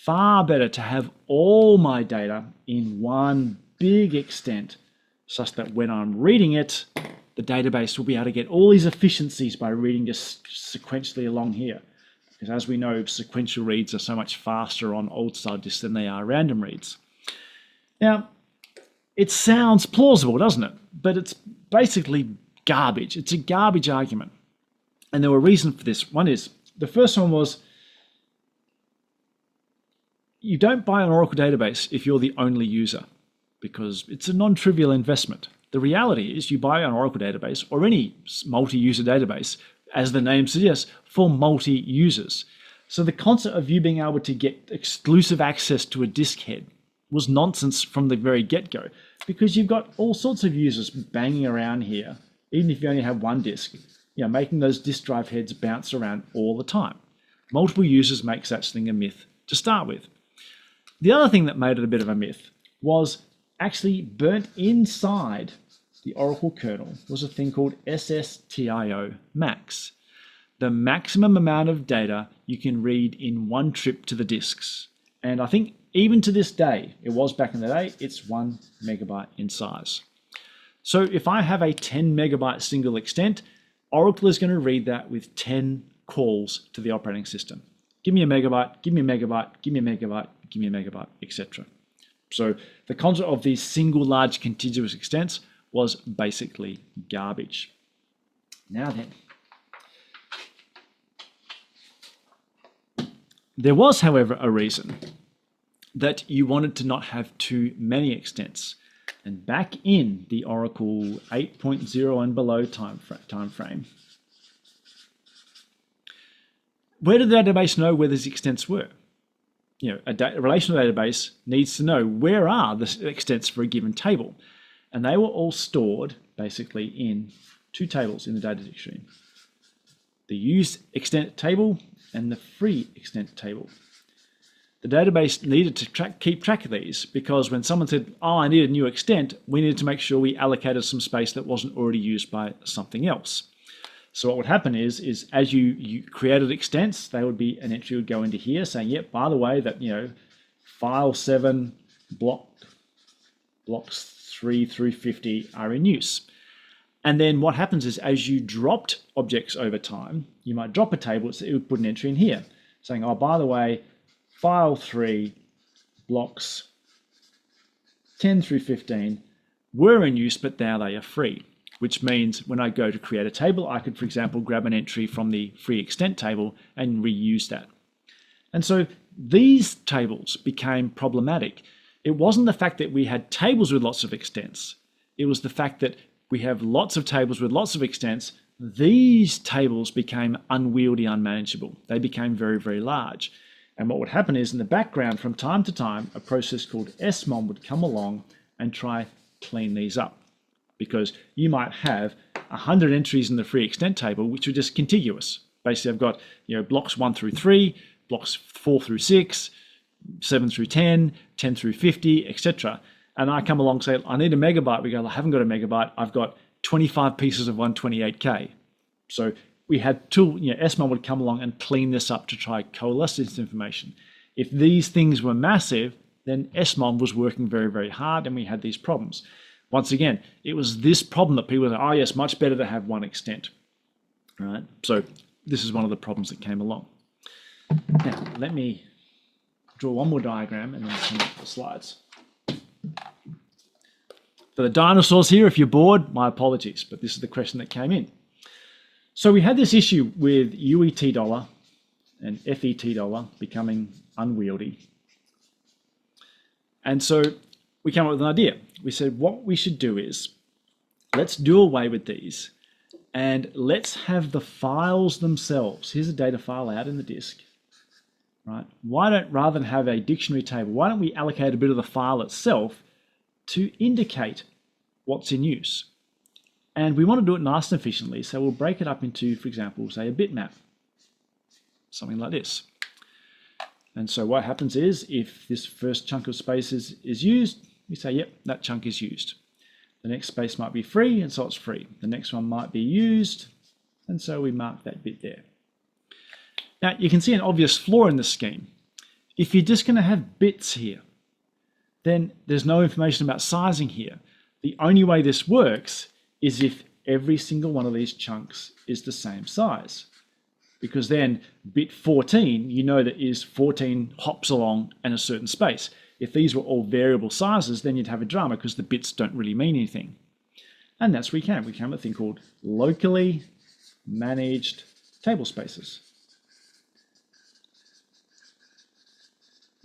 Far better to have all my data in one big extent, such that when I'm reading it, the database will be able to get all these efficiencies by reading just sequentially along here. Because as we know, sequential reads are so much faster on old style disks than they are random reads. Now, it sounds plausible, doesn't it? But it's basically garbage. It's a garbage argument. And there were reasons for this. One is, the first one was, you don't buy an Oracle database if you're the only user, because it's a non-trivial investment. The reality is you buy an Oracle database or any multi-user database, as the name suggests, for multi-users. So the concept of you being able to get exclusive access to a disk head was nonsense from the very get-go, because you've got all sorts of users banging around here, even if you only have one disk, making those disk drive heads bounce around all the time. Multiple users makes that thing a myth to start with. The other thing that made it a bit of a myth was actually burnt inside the Oracle kernel was a thing called SSTIO max, the maximum amount of data you can read in one trip to the disks. And I think even to this day, it was back in the day, it's 1 megabyte in size. So if I have a 10 megabyte single extent, Oracle is going to read that with 10 calls to the operating system. Give me a megabyte, give me a megabyte, give me a megabyte, give me a megabyte, etc. So the concept of these single large contiguous extents was basically garbage. Now then, there was, however, a reason that you wanted to not have too many extents. And back in the Oracle 8.0 and below time frame, where did the database know where these extents were? A relational database needs to know where are the extents for a given table. And they were all stored basically in two tables in the data dictionary. The used extent table and the free extent table. The database needed to keep track of these because when someone said, oh, I need a new extent, we needed to make sure we allocated some space that wasn't already used by something else. So what would happen is as you created extents, they would be, an entry would go into here saying, yep, by the way, that, file 7 blocks 3 through 50 are in use. And then what happens is as you dropped objects over time, you might drop a table, it would put an entry in here saying, oh, by the way, file 3 blocks 10 through 15 were in use, but now they are free. Which means when I go to create a table, I could, for example, grab an entry from the free extent table and reuse that. And so these tables became problematic It wasn't the fact that we had tables with lots of extents. It was the fact that we have lots of tables with lots of extents. These tables became unwieldy, unmanageable. They became very, very large. And what would happen is in the background, from time to time, a process called SMOM would come along and try clean these up. Because you might have 100 entries in the free extent table, which are just contiguous. Basically, I've got blocks 1 through 3, blocks 4 through 6, 7 through 10, 10 through 50, etc. And I come along and say, I need a megabyte. We go, I haven't got a megabyte. I've got 25 pieces of 128K. So we had SMOM would come along and clean this up to try coalesce this information. If these things were massive, then SMOM was working very, very hard, and we had these problems. Once again, it was this problem that people said, oh yes, much better to have one extent. All right? So this is one of the problems that came along. Now, let me draw one more diagram and then come up to the slides. For the dinosaurs here, if you're bored, my apologies, but this is the question that came in. So we had this issue with UET dollar and FET dollar becoming unwieldy. And so we came up with an idea. We said what we should do is, let's do away with these and let's have the files themselves. Here's a data file out in the disk. Right? Rather than have a dictionary table, why don't we allocate a bit of the file itself to indicate what's in use? And we want to do it nice and efficiently, so we'll break it up into, for example, say a bitmap, something like this. And so what happens is, if this first chunk of space is used, we say, yep, that chunk is used. The next space might be free, and so it's free. The next one might be used, and so we mark that bit there. Now, you can see an obvious flaw in this scheme. If you're just going to have bits here, then there's no information about sizing here. The only way this works is if every single one of these chunks is the same size. Because then bit 14, you know that is 14 hops along in a certain space. If these were all variable sizes, then you'd have a drama because the bits don't really mean anything. And that's where we came. We came with a thing called locally managed tablespaces.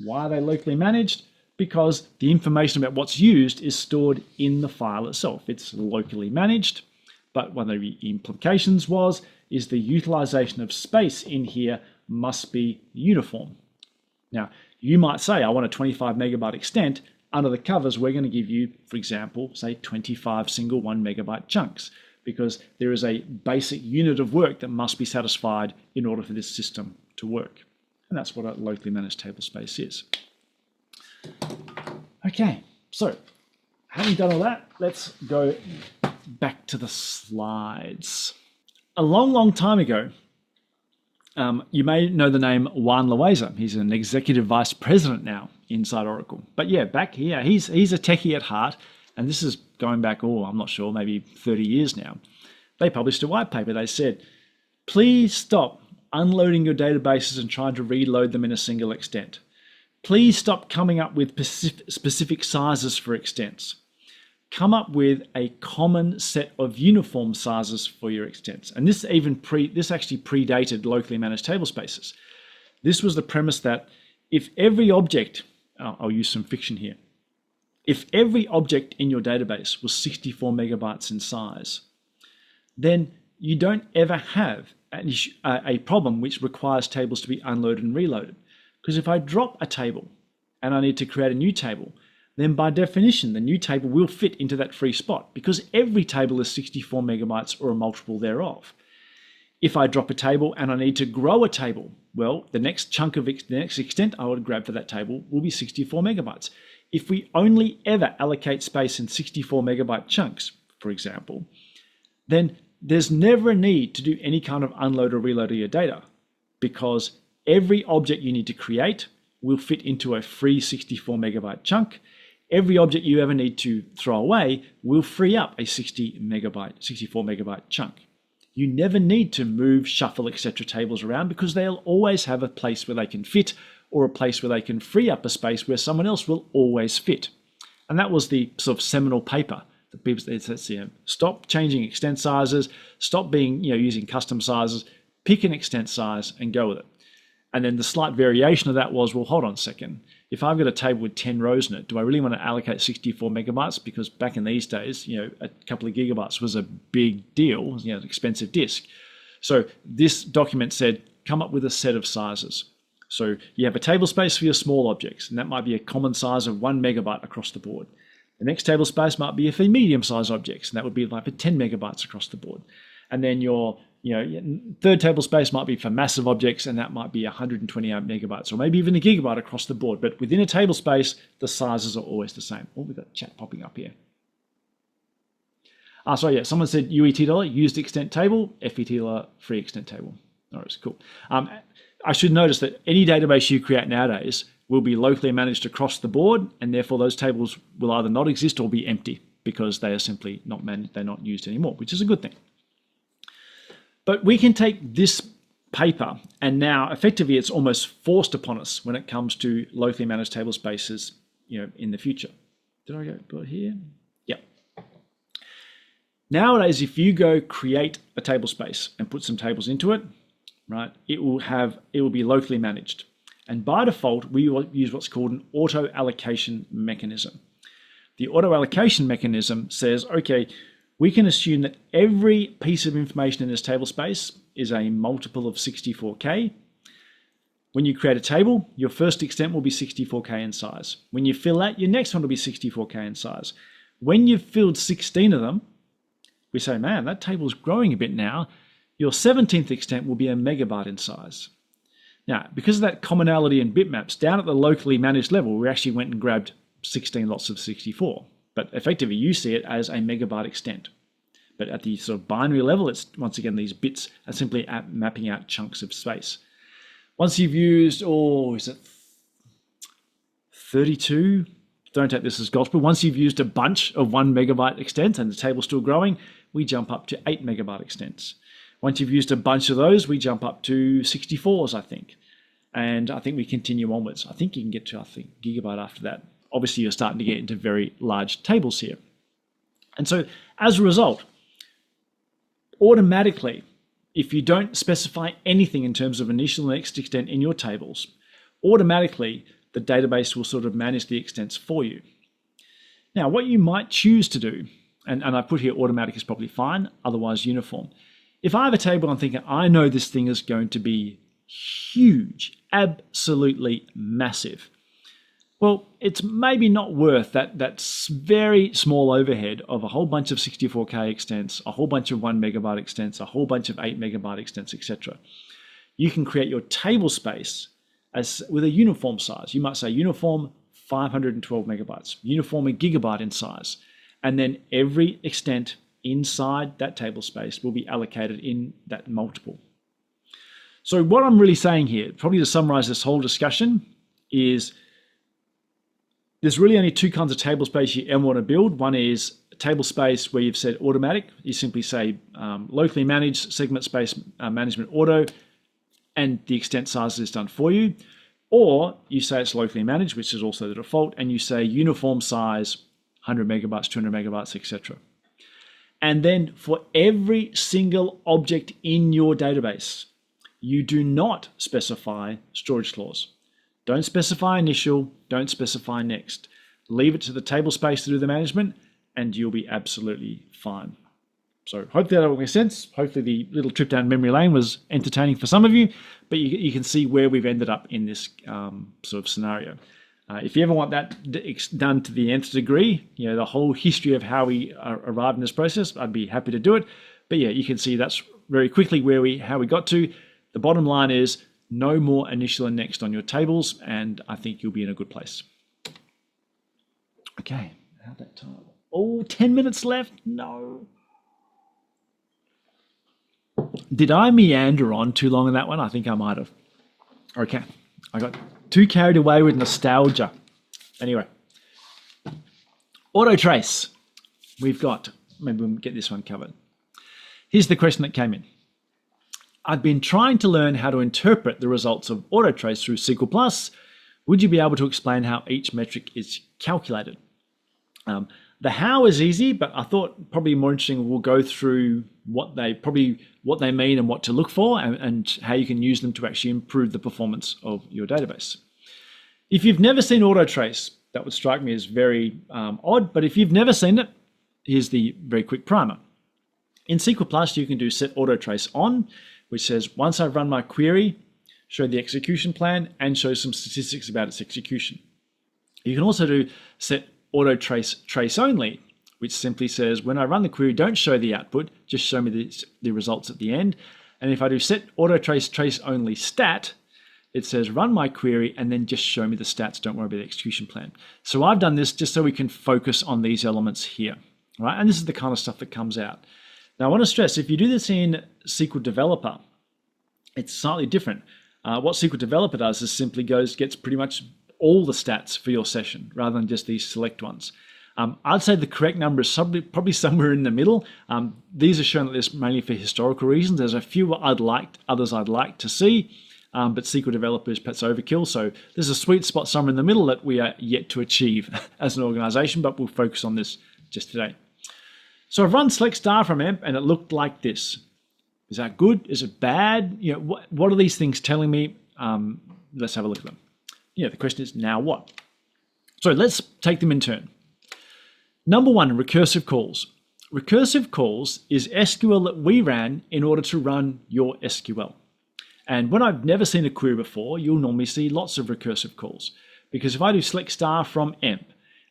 Why are they locally managed? Because the information about what's used is stored in the file itself. It's locally managed, but one of the implications is the utilization of space in here must be uniform. Now, you might say, I want a 25 megabyte extent. Under the covers, we're going to give you, for example, say 25 single 1 megabyte chunks, because there is a basic unit of work that must be satisfied in order for this system to work. And that's what a locally managed tablespace is. Okay, so having done all that, let's go back to the slides. A long, long time ago, you may know the name Juan Loaiza. He's an executive vice president now inside Oracle. But yeah, back here, he's a techie at heart, and this is going back, I'm not sure, maybe 30 years now. They published a white paper. They said, please stop unloading your databases and trying to reload them in a single extent. Please stop coming up with specific sizes for extents. Come up with a common set of uniform sizes for your extents. And this actually predated locally managed tablespaces. This was the premise that if every object, I'll use some fiction here, if every object in your database was 64 megabytes in size, then you don't ever have a problem which requires tables to be unloaded and reloaded. Because if I drop a table and I need to create a new table, then by definition, the new table will fit into that free spot because every table is 64 megabytes or a multiple thereof. If I drop a table and I need to grow a table, well, the next chunk of the next extent I would grab for that table will be 64 megabytes. If we only ever allocate space in 64 megabyte chunks, for example, then there's never a need to do any kind of unload or reload of your data because every object you need to create will fit into a free 64 megabyte chunk. Every object you ever need to throw away will free up a 64 megabyte chunk. You never need to move, shuffle, etc. tables around because they'll always have a place where they can fit or a place where they can free up a space where someone else will always fit. And that was the sort of seminal paper that people said, stop changing extent sizes, stop using custom sizes, pick an extent size and go with it. And then the slight variation of that was, well, hold on a second. If I've got a table with 10 rows in it, do I really want to allocate 64 megabytes? Because back in these days, a couple of gigabytes was a big deal, an expensive disk. So this document said, come up with a set of sizes. So you have a table space for your small objects, and that might be a common size of 1 megabyte across the board. The next table space might be for medium-sized objects, and that would be like for 10 megabytes across the board. And then your third table space might be for massive objects, and that might be 128 megabytes, or maybe even a gigabyte across the board. But within a table space, the sizes are always the same. Oh, we've got chat popping up here. Someone said UET$, used extent table, FET$, free extent table. All right, cool. I should notice that any database you create nowadays will be locally managed across the board, and therefore those tables will either not exist or be empty because they are simply not managed, they're not used anymore, which is a good thing. But we can take this paper, and now effectively it's almost forced upon us when it comes to locally managed table spaces, in the future. Did I go here? Yeah. Nowadays, if you go create a table space and put some tables into it, right, it will be locally managed. And by default, we will use what's called an auto allocation mechanism. The auto allocation mechanism says, okay, we can assume that every piece of information in this table space is a multiple of 64K. When you create a table, your first extent will be 64K in size. When you fill that, your next one will be 64K in size. When you've filled 16 of them, we say, man, that table's growing a bit now. Your 17th extent will be a megabyte in size. Now, because of that commonality in bitmaps, down at the locally managed level, we actually went and grabbed 16 lots of 64. But effectively, you see it as a megabyte extent. But at the sort of binary level, it's once again, these bits are simply mapping out chunks of space. Once you've used, is it 32? Don't take this as gospel. Once you've used a bunch of 1 megabyte extents and the table's still growing, we jump up to 8 megabyte extents. Once you've used a bunch of those, we jump up to 64s, I think. And I think we continue onwards. I think you can get to, gigabyte after that. Obviously, you're starting to get into very large tables here. And so as a result, automatically, if you don't specify anything in terms of initial and next extent in your tables, automatically the database will sort of manage the extents for you. Now, what you might choose to do, and I put here automatic is probably fine, otherwise uniform. If I have a table, I'm thinking, I know this thing is going to be huge, absolutely massive. Well, it's maybe not worth that very small overhead of a whole bunch of 64K extents, a whole bunch of 1 megabyte extents, a whole bunch of 8 megabyte extents, etc. You can create your table space with a uniform size. You might say uniform 512 megabytes, uniform a gigabyte in size, and then every extent inside that table space will be allocated in that multiple. So what I'm really saying here, probably to summarize this whole discussion, is there's really only two kinds of table space you ever want to build. One is a table space where you've said automatic. You simply say locally managed segment space management auto, and the extent size is done for you. Or you say it's locally managed, which is also the default, and you say uniform size, 100 megabytes, 200 megabytes, etc. And then for every single object in your database, you do not specify storage clause. Don't specify initial, don't specify next. Leave it to the table space to do the management, and you'll be absolutely fine. So hopefully that will make sense. Hopefully the little trip down memory lane was entertaining for some of you, but you can see where we've ended up in this sort of scenario. If you ever want that done to the nth degree, the whole history of how we arrived in this process, I'd be happy to do it. But yeah, you can see that's very quickly how we got to. The bottom line is no more initial and next on your tables, and I think you'll be in a good place. Okay, how'd that time? 10 minutes left? No. Did I meander on too long in that one? I think I might have. Okay, I got too carried away with nostalgia. Anyway, autotrace. Maybe we'll get this one covered. Here's the question that came in. I've been trying to learn how to interpret the results of autotrace through SQL Plus. Would you be able to explain how each metric is calculated? The how is easy, but I thought probably more interesting, we'll go through what what they mean and what to look for, and how you can use them to actually improve the performance of your database. If you've never seen autotrace, that would strike me as very odd, but if you've never seen it, here's the very quick primer. In SQL Plus, you can do set autotrace on, which says once I've run my query, show the execution plan and show some statistics about its execution. You can also do set autotrace trace only, which simply says when I run the query, don't show the output, just show me the results at the end. And if I do set autotrace trace only stat, it says run my query and then just show me the stats, don't worry about the execution plan. So I've done this just so we can focus on these elements here, right? And this is the kind of stuff that comes out. Now I want to stress, if you do this in SQL Developer, it's slightly different. What SQL Developer does is simply gets pretty much all the stats for your session rather than just these select ones. I'd say the correct number is probably somewhere in the middle. These are shown like this mainly for historical reasons. There's a few others I'd like to see, but SQL Developer is perhaps overkill. So there's a sweet spot somewhere in the middle that we are yet to achieve as an organization, but we'll focus on this just today. So I've run select star from EMP and it looked like this. Is that good? Is it bad? You know, what are these things telling me? Let's have a look at them. The question is, now what? So let's take them in turn. Number one, recursive calls. Recursive calls is SQL that we ran in order to run your SQL. And when I've never seen a query before, you'll normally see lots of recursive calls. Because if I do select star from EMP,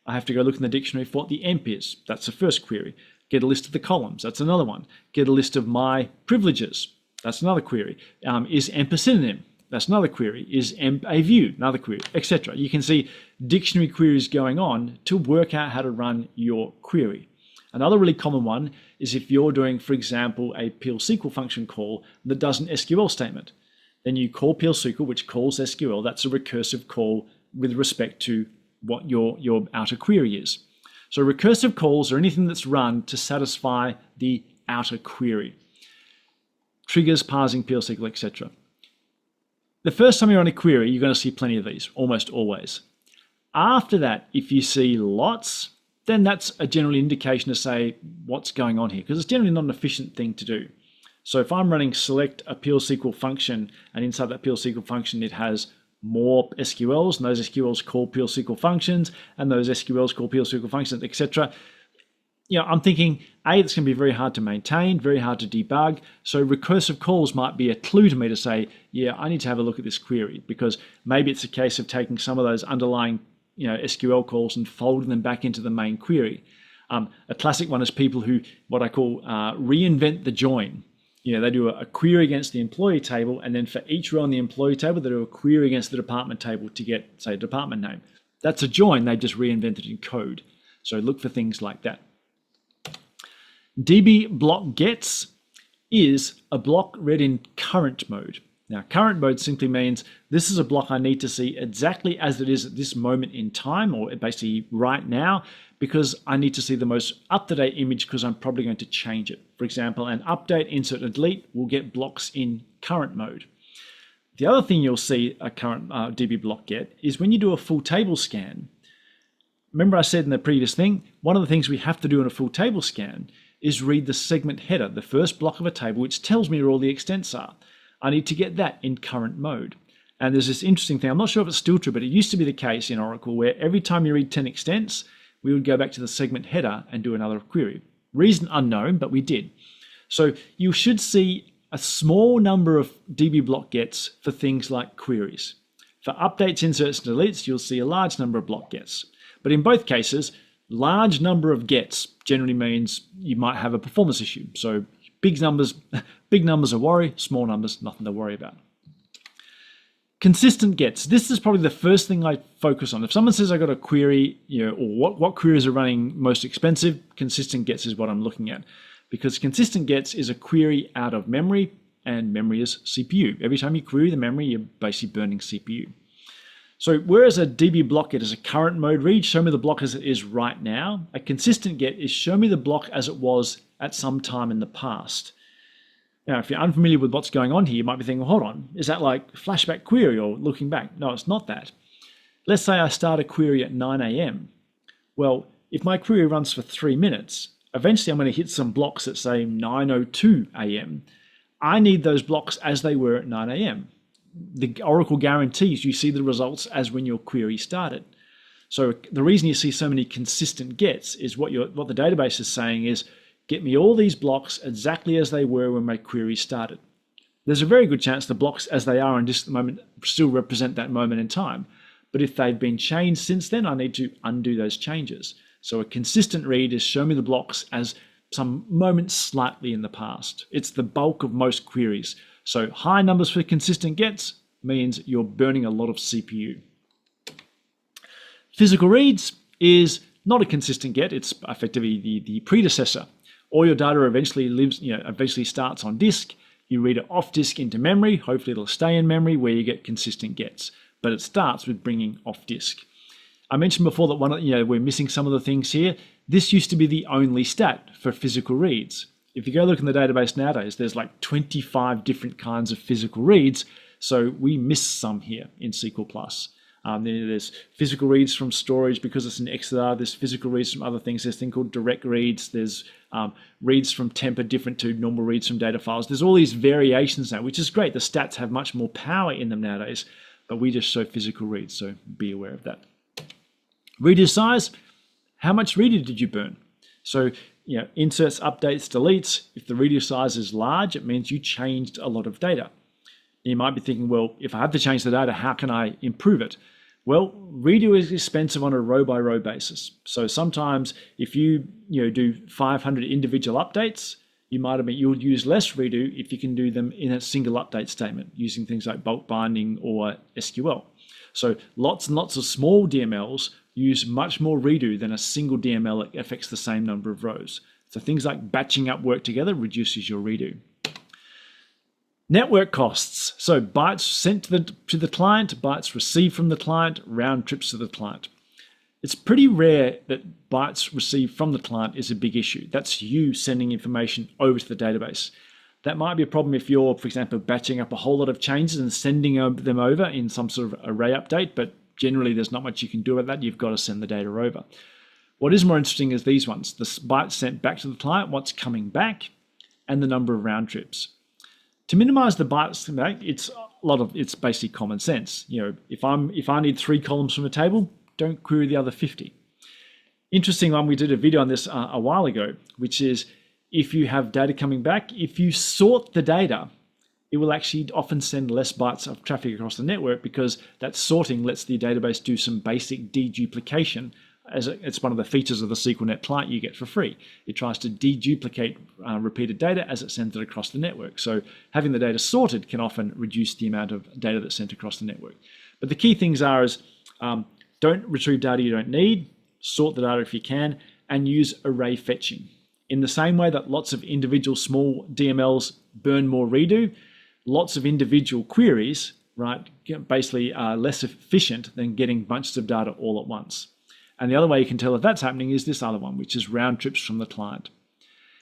I have to go look in the dictionary for what the EMP is. That's the first query. Get a list of the columns. That's another one. Get a list of my privileges. That's another query. Is EMP a synonym? That's another query. Is EMP a view? Another query, etc. You can see dictionary queries going on to work out how to run your query. Another really common one is if you're doing, for example, a PL SQL function call that does an SQL statement. Then you call PL SQL, which calls SQL. That's a recursive call with respect to what your outer query is. So recursive calls are anything that's run to satisfy the outer query. Triggers, parsing, PL SQL, etc. The first time you run a query, you're going to see plenty of these, almost always. After that, if you see lots, then that's a general indication to say what's going on here, because it's generally not an efficient thing to do. So if I'm running select a PL SQL function, and inside that PL SQL function it has more SQLs, and those SQLs call PL SQL functions, and those SQLs call PL SQL functions, etc. I'm thinking, A, it's going to be very hard to maintain, very hard to debug. So recursive calls might be a clue to me to say, yeah, I need to have a look at this query, because maybe it's a case of taking some of those underlying SQL calls and folding them back into the main query. A classic one is people who, what I call reinvent the join. They do a query against the employee table, and then for each row on the employee table, they do a query against the department table to get, say, a department name. That's a join. They just reinvented in code. So look for things like that. DB block gets is a block read in current mode. Now, current mode simply means this is a block I need to see exactly as it is at this moment in time, or basically right now, because I need to see the most up-to-date image because I'm probably going to change it. For example, an update, insert, and delete will get blocks in current mode. The other thing you'll see a current DB block get is when you do a full table scan. Remember I said in the previous thing, one of the things we have to do in a full table scan is read the segment header, the first block of a table, which tells me where all the extents are. I need to get that in current mode. And there's this interesting thing, I'm not sure if it's still true, but it used to be the case in Oracle where every time you read 10 extents, we would go back to the segment header and do another query. Reason unknown, but we did. So you should see a small number of DB block gets for things like queries. For updates, inserts, and deletes, you'll see a large number of block gets. But in both cases, large number of gets generally means you might have a performance issue. So big numbers a worry, small numbers, nothing to worry about. Consistent gets. This is probably the first thing I focus on. If someone says I got a query, or what queries are running most expensive, consistent gets is what I'm looking at. Because consistent gets is a query out of memory, and memory is CPU. Every time you query the memory, you're basically burning CPU. So whereas a DB block get is a current mode read, show me the block as it is right now, a consistent get is show me the block as it was at some time in the past. Now, if you're unfamiliar with what's going on here, you might be thinking, well, hold on, is that like flashback query or looking back? No, it's not that. Let's say I start a query at 9 a.m. Well, if my query runs for 3 minutes, eventually I'm going to hit some blocks at say 9:02 a.m. I need those blocks as they were at 9 a.m. The Oracle guarantees you see the results as when your query started. So the reason you see so many consistent gets is what the database is saying is, get me all these blocks exactly as they were when my query started. There's a very good chance the blocks as they are in this moment still represent that moment in time. But if they've been changed since then, I need to undo those changes. So a consistent read is show me the blocks as some moment slightly in the past. It's the bulk of most queries. So high numbers for consistent gets means you're burning a lot of CPU. Physical reads is not a consistent get. It's effectively the predecessor. All your data eventually starts on disk. You read it off disk into memory. Hopefully it'll stay in memory where you get consistent gets. But it starts with bringing off disk. I mentioned before that we're missing some of the things here. This used to be the only stat for physical reads. If you go look in the database nowadays, there's like 25 different kinds of physical reads. So we miss some here in SQL Plus. There's physical reads from storage because it's an Exadata. There's physical reads from other things. There's a thing called direct reads. There's reads from temp are different to normal reads from data files. There's all these variations now, which is great. The stats have much more power in them nowadays, but we just show physical reads, so be aware of that. Reader size, how much reader did you burn? So, inserts, updates, deletes. If the reader size is large, it means you changed a lot of data. You might be thinking, well, if I have to change the data, how can I improve it? Well, redo is expensive on a row-by-row basis. So sometimes if you do 500 individual updates, you'll use less redo if you can do them in a single update statement using things like bulk binding or SQL. So lots and lots of small DMLs use much more redo than a single DML that affects the same number of rows. So things like batching up work together reduces your redo. Network costs. So bytes sent to the client, bytes received from the client, round trips to the client. It's pretty rare that bytes received from the client is a big issue. That's you sending information over to the database. That might be a problem if you're, for example, batching up a whole lot of changes and sending them over in some sort of array update, but generally there's not much you can do about that. You've got to send the data over. What is more interesting is these ones, the bytes sent back to the client, what's coming back, and the number of round trips. To minimize the bytes back, it's basically common sense. If I need 3 columns from a table, don't query the other 50. Interesting one, we did a video on this a while ago, which is if you have data coming back, if you sort the data, it will actually often send less bytes of traffic across the network because that sorting lets the database do some basic deduplication. It's one of the features of the SQLnet client you get for free. It tries to deduplicate repeated data as it sends it across the network. So having the data sorted can often reduce the amount of data that's sent across the network. But the key things is don't retrieve data you don't need, sort the data if you can, and use array fetching. In the same way that lots of individual small DMLs burn more redo, lots of individual queries, basically are less efficient than getting bunches of data all at once. And the other way you can tell if that's happening is this other one, which is round trips from the client.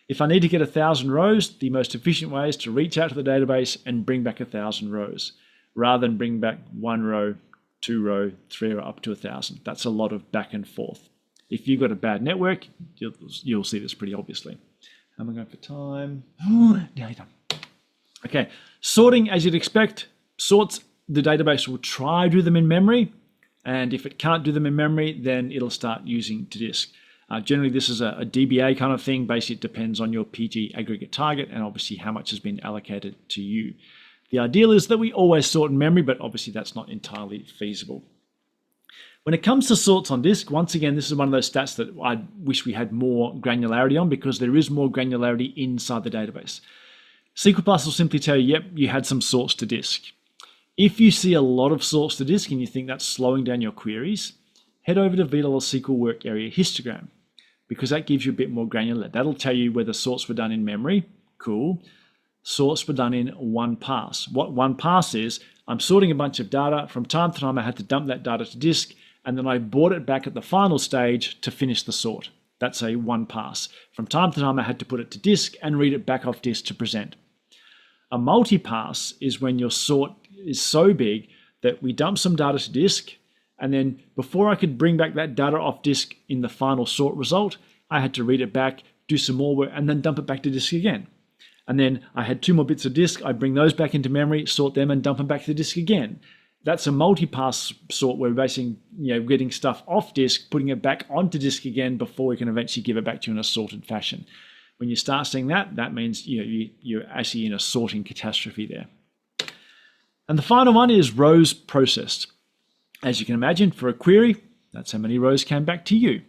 If I need to get 1,000 rows, the most efficient way is to reach out to the database and bring back 1,000 rows, rather than bring back 1 row, 2 row, 3 row, up to 1,000. That's a lot of back and forth. If you've got a bad network, you'll see this pretty obviously. How am I going for time? Nearly done. Okay, sorting as you'd expect. Sorts, the database will try to do them in memory. And if it can't do them in memory, then it'll start using to disk. Generally, this is a DBA kind of thing. Basically, it depends on your PG aggregate target and obviously how much has been allocated to you. The ideal is that we always sort in memory, but obviously that's not entirely feasible. When it comes to sorts on disk, once again, this is one of those stats that I wish we had more granularity on because there is more granularity inside the database. SQL Plus will simply tell you, yep, you had some sorts to disk. If you see a lot of sorts to disk and you think that's slowing down your queries, head over to VLOL SQL Work Area Histogram because that gives you a bit more granular. That'll tell you whether sorts were done in memory. Cool. Sorts were done in one pass. What one pass is, I'm sorting a bunch of data. From time to time, I had to dump that data to disk, and then I brought it back at the final stage to finish the sort. That's a one pass. From time to time, I had to put it to disk and read it back off disk to present. A multi-pass is when your sort is so big that we dump some data to disk, and then before I could bring back that data off disk in the final sort result, I had to read it back, do some more work, and then dump it back to disk again. And then I had 2 more bits of disk. I bring those back into memory, sort them, and dump them back to the disk again. That's a multi-pass sort where we're basically getting stuff off disk, putting it back onto disk again before we can eventually give it back to you in a sorted fashion. When you start seeing that, that means you're actually in a sorting catastrophe there. And the final one is rows processed. As you can imagine, for a query, that's how many rows came back to you.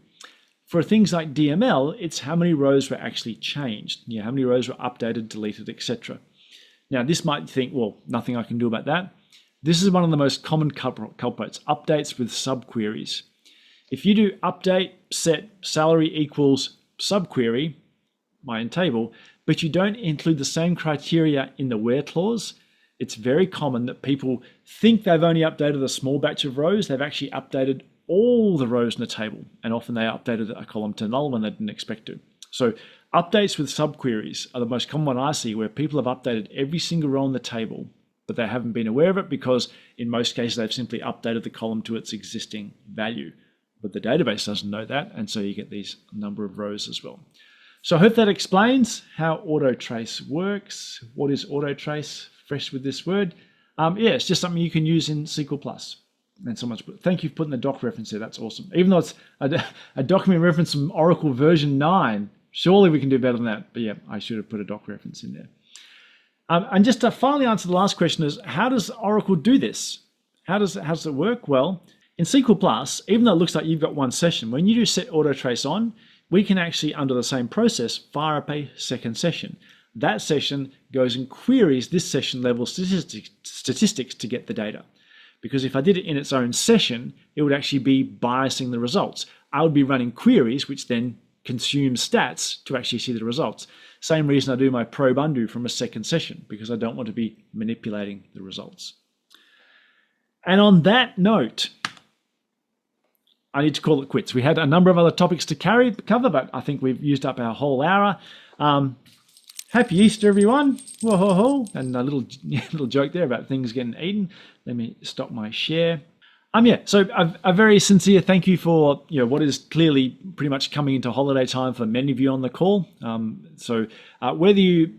For things like DML, it's how many rows were actually changed, how many rows were updated, deleted, etc. Now, this might think, well, nothing I can do about that. This is one of the most common culprits, updates with subqueries. If you do update set salary equals subquery, my in table, but you don't include the same criteria in the where clause, it's very common that people think they've only updated a small batch of rows. They've actually updated all the rows in the table, and often they updated a column to null when they didn't expect to. So updates with subqueries are the most common one I see, where people have updated every single row in the table, but they haven't been aware of it because in most cases they've simply updated the column to its existing value. But the database doesn't know that, and so you get these number of rows as well. So I hope that explains how autotrace works. What is autotrace? Fresh with this word. It's just something you can use in SQL Plus. And so much. Thank you for putting the doc reference there. That's awesome. Even though it's a document reference from Oracle version 9, surely we can do better than that. But yeah, I should have put a doc reference in there. And just to finally answer the last question is, how does Oracle do this? How does it work? Well, in SQL Plus, even though it looks like you've got one session, when you do set autotrace on, we can actually, under the same process, fire up a second session. That session goes and queries this session level statistics to get the data. Because if I did it in its own session, it would actually be biasing the results. I would be running queries, which then consume stats to actually see the results. Same reason I do my probe undo from a second session, because I don't want to be manipulating the results. And on that note, I need to call it quits. We had a number of other topics to cover, but I think we've used up our whole hour. Happy Easter, everyone. Whoa, ho, ho. And a little joke there about things getting eaten. Let me stop my share. So a very sincere thank you for what is clearly pretty much coming into holiday time for many of you on the call. So whether you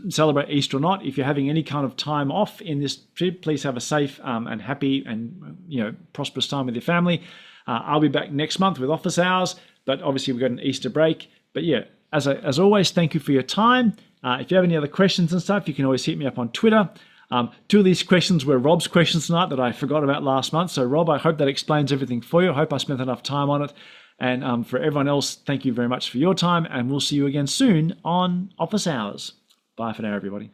celebrate Easter or not, if you're having any kind of time off in this trip, please have a safe and happy and prosperous time with your family. I'll be back next month with office hours, but obviously we've got an Easter break. But yeah, as always, thank you for your time. If you have any other questions and stuff, you can always hit me up on Twitter. 2 of these questions were Rob's questions tonight that I forgot about last month. So Rob, I hope that explains everything for you. I hope I spent enough time on it. And for everyone else, thank you very much for your time. And we'll see you again soon on Office Hours. Bye for now, everybody.